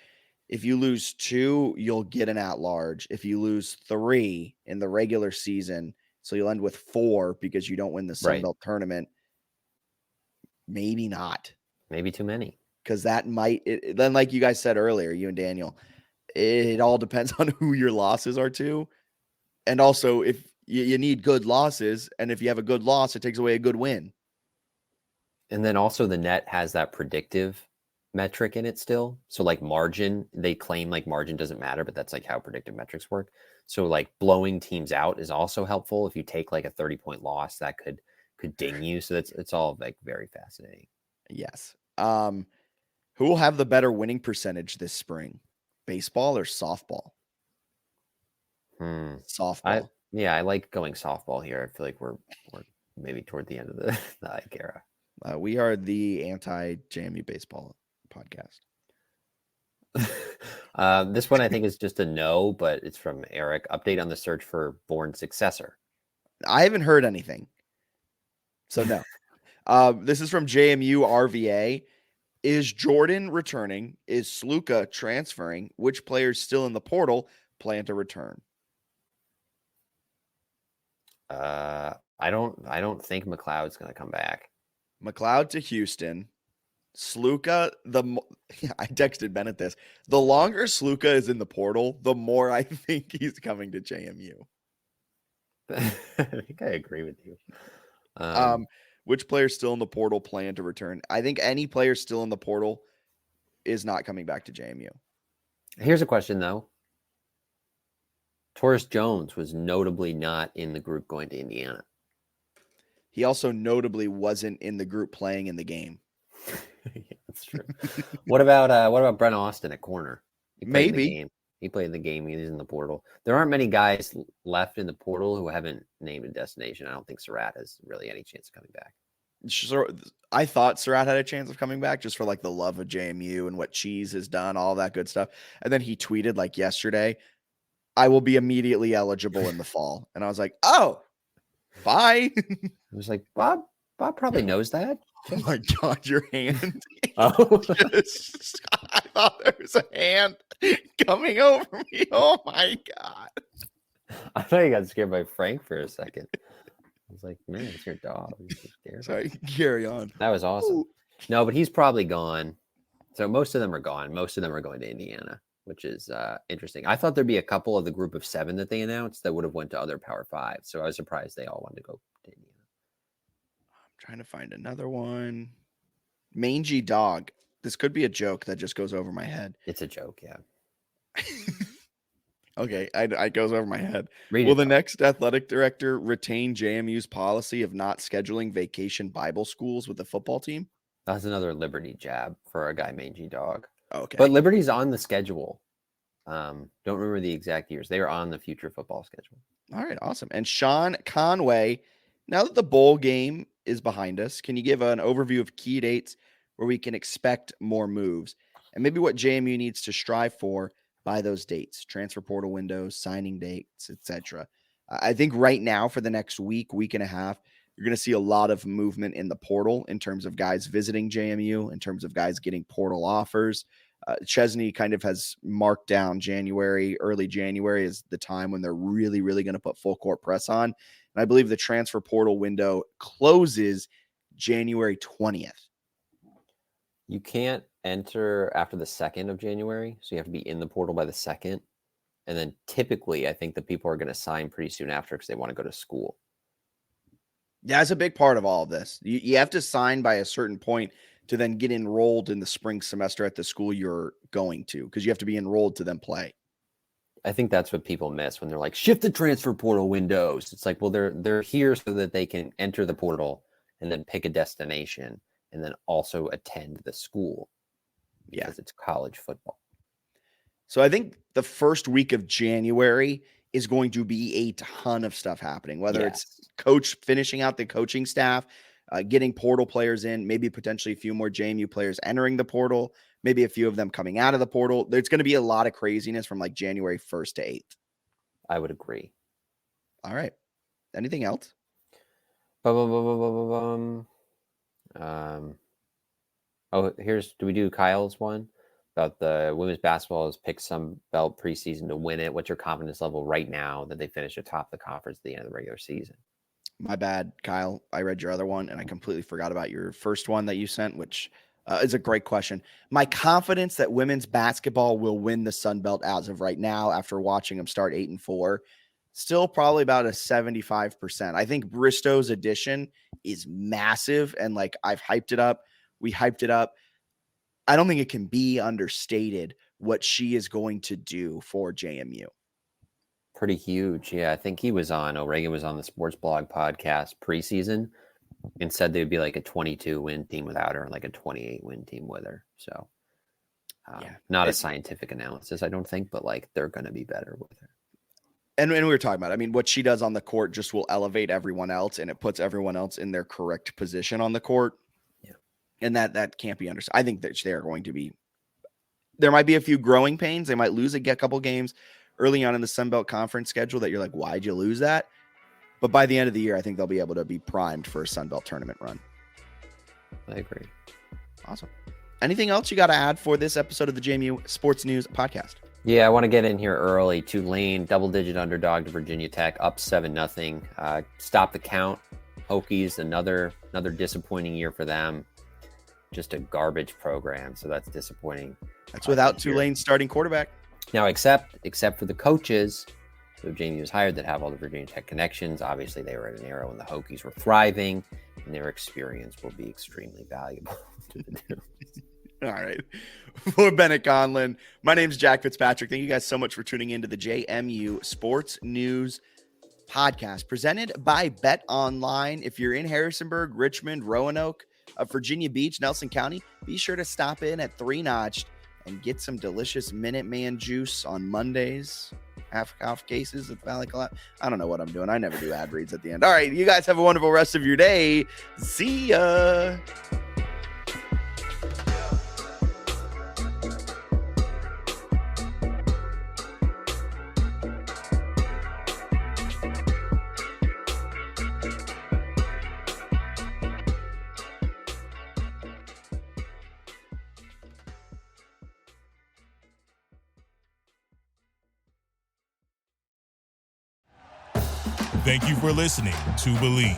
If you lose two, you'll get an at-large. If you lose three in the regular season, so you'll end with 4 because you don't win the Sun Belt tournament, maybe not. Maybe too many. Because that might, then like you guys said earlier, you and Daniel, it all depends on who your losses are to. And also, if you need good losses, and if you have a good loss, it takes away a good win. And then also the net has that predictive metric in it still. So like margin, they claim like margin doesn't matter, but that's like how predictive metrics work. So like blowing teams out is also helpful. If you take like a 30-point loss, that could ding you. So it's all like very fascinating. Yes. Who will have the better winning percentage this spring? Baseball or softball? Softball. I like going softball here. I feel like we're maybe toward the end of the Ike era. We are the anti-JMU baseball podcast. This one I think is just a no, but it's from Eric. Update on the search for born successor. I haven't heard anything. So no. This is from JMU RVA. Is Jordan returning? Is Sluka transferring? Which players still in the portal plan to return? I don't think McLeod's going to come back. McLeod to Houston. Sluka, I texted Bennett this. The longer Sluka is in the portal, the more I think he's coming to JMU. I think I agree with you. Which players still in the portal plan to return? I think any player still in the portal is not coming back to JMU. Here's a question, though. Taurus Jones was notably not in the group going to Indiana. He also notably wasn't in the group playing in the game. Yeah, that's true. What about Brent Austin at corner? Maybe. He played in the game. He's in the portal. There aren't many guys left in the portal who haven't named a destination. I don't think Surratt has really any chance of coming back. Sure, I thought Surratt had a chance of coming back just for like the love of JMU and what Cheese has done, all that good stuff. And then he tweeted like yesterday, I will be immediately eligible in the fall. And I was like, oh, bye. I was like, Bob Bob probably knows that. Oh my God, your hand. Oh. I thought there was a hand coming over me. Oh my God. I thought you got scared by Frank for a second. I was like, man, it's your dog. Sorry, carry on. That was awesome. Ooh. No, but he's probably gone. So most of them are gone. Most of them are going to Indiana, which is interesting. I thought there'd be a couple of the group of 7 that they announced that would have went to other Power 5. So I was surprised they all wanted to go to Indiana. I'm trying to find another one. Mangy dog. This could be a joke that just goes over my head. It's a joke, yeah. Okay, it goes over my head. Will the next athletic director retain JMU's policy of not scheduling vacation Bible schools with the football team? That's another Liberty jab for a guy, Mangy Dog. Okay. But Liberty's on the schedule. Don't remember the exact years. They are on the future football schedule. All right, awesome. And Sean Conway, now that the bowl game is behind us, can you give an overview of key dates where we can expect more moves and maybe what JMU needs to strive for by those dates, transfer portal windows, signing dates, etc. I think right now for the next week and a half, you're going to see a lot of movement in the portal in terms of guys visiting JMU, in terms of guys getting portal offers. Chesney kind of has marked down early January is the time when they're really, really going to put full court press on. And I believe the transfer portal window closes January 20th. You can't enter after the 2nd of January, so you have to be in the portal by the 2nd. And then typically, I think the people are going to sign pretty soon after because they want to go to school. Yeah, that's a big part of all of this. You have to sign by a certain point to then get enrolled in the spring semester at the school you're going to, because you have to be enrolled to then play. I think that's what people miss when they're like, shift the transfer portal windows. It's like, well, they're here so that they can enter the portal and then pick a destination and then also attend the school because it's college football. So I think the first week of January is going to be a ton of stuff happening, whether it's coach finishing out the coaching staff, getting portal players in, maybe potentially a few more JMU players entering the portal, maybe a few of them coming out of the portal. There's going to be a lot of craziness from like January 1st to 8th. I would agree. All right. Anything else? Do we do Kyle's one about the women's basketball has picked some belt preseason to win it? What's your confidence level right now that they finish atop the conference at the end of the regular season? My bad, Kyle. I read your other one and I completely forgot about your first one that you sent, which is a great question. My confidence that women's basketball will win the Sun Belt as of right now, after watching them start 8-4, still probably about a 75%. I think Bristow's addition is massive. And like I've hyped it up. We hyped it up. I don't think it can be understated what she is going to do for JMU. Pretty huge. Yeah. I think he was on, O'Regan was on the Sports Blog podcast preseason and said they'd be like a 22-win team without her and like a 28-win team with her. So not a scientific analysis, I don't think, but like they're going to be better with her. And we were talking about, I mean, what she does on the court just will elevate everyone else, and it puts everyone else in their correct position on the court. Yeah. And that can't be understood. I think that they're going to be, there might be a few growing pains. They might lose a couple games early on in the Sun Belt Conference schedule that you're like, why'd you lose that? But by the end of the year, I think they'll be able to be primed for a Sun Belt tournament run. I agree. Awesome. Anything else you got to add for this episode of the JMU Sports News Podcast? Yeah, I want to get in here early. Tulane, double-digit underdog to Virginia Tech, up 7-0. Stop the count. Hokies, another disappointing year for them. Just a garbage program, so that's disappointing. That's without Tulane's starting quarterback. Now, except for the coaches who JMU has hired that have all the Virginia Tech connections. Obviously, they were at an era when the Hokies were thriving, and their experience will be extremely valuable to the team. All right. For Bennett Conlon, my name's Jack Fitzpatrick. Thank you guys so much for tuning into the JMU Sports News Podcast presented by Bet Online. If you're in Harrisonburg, Richmond, Roanoke, Virginia Beach, Nelson County, be sure to stop in at 3 Notched and get some delicious Minuteman juice on Mondays. Half cases of Valley Collapse. I don't know what I'm doing. I never do ad reads at the end. All right. You guys have a wonderful rest of your day. See ya. Thank you for listening to Believe.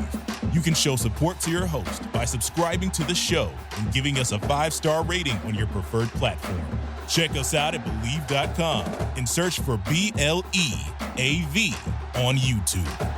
You can show support to your host by subscribing to the show and giving us a 5-star rating on your preferred platform. Check us out at Believe.com and search for BLEAV on YouTube.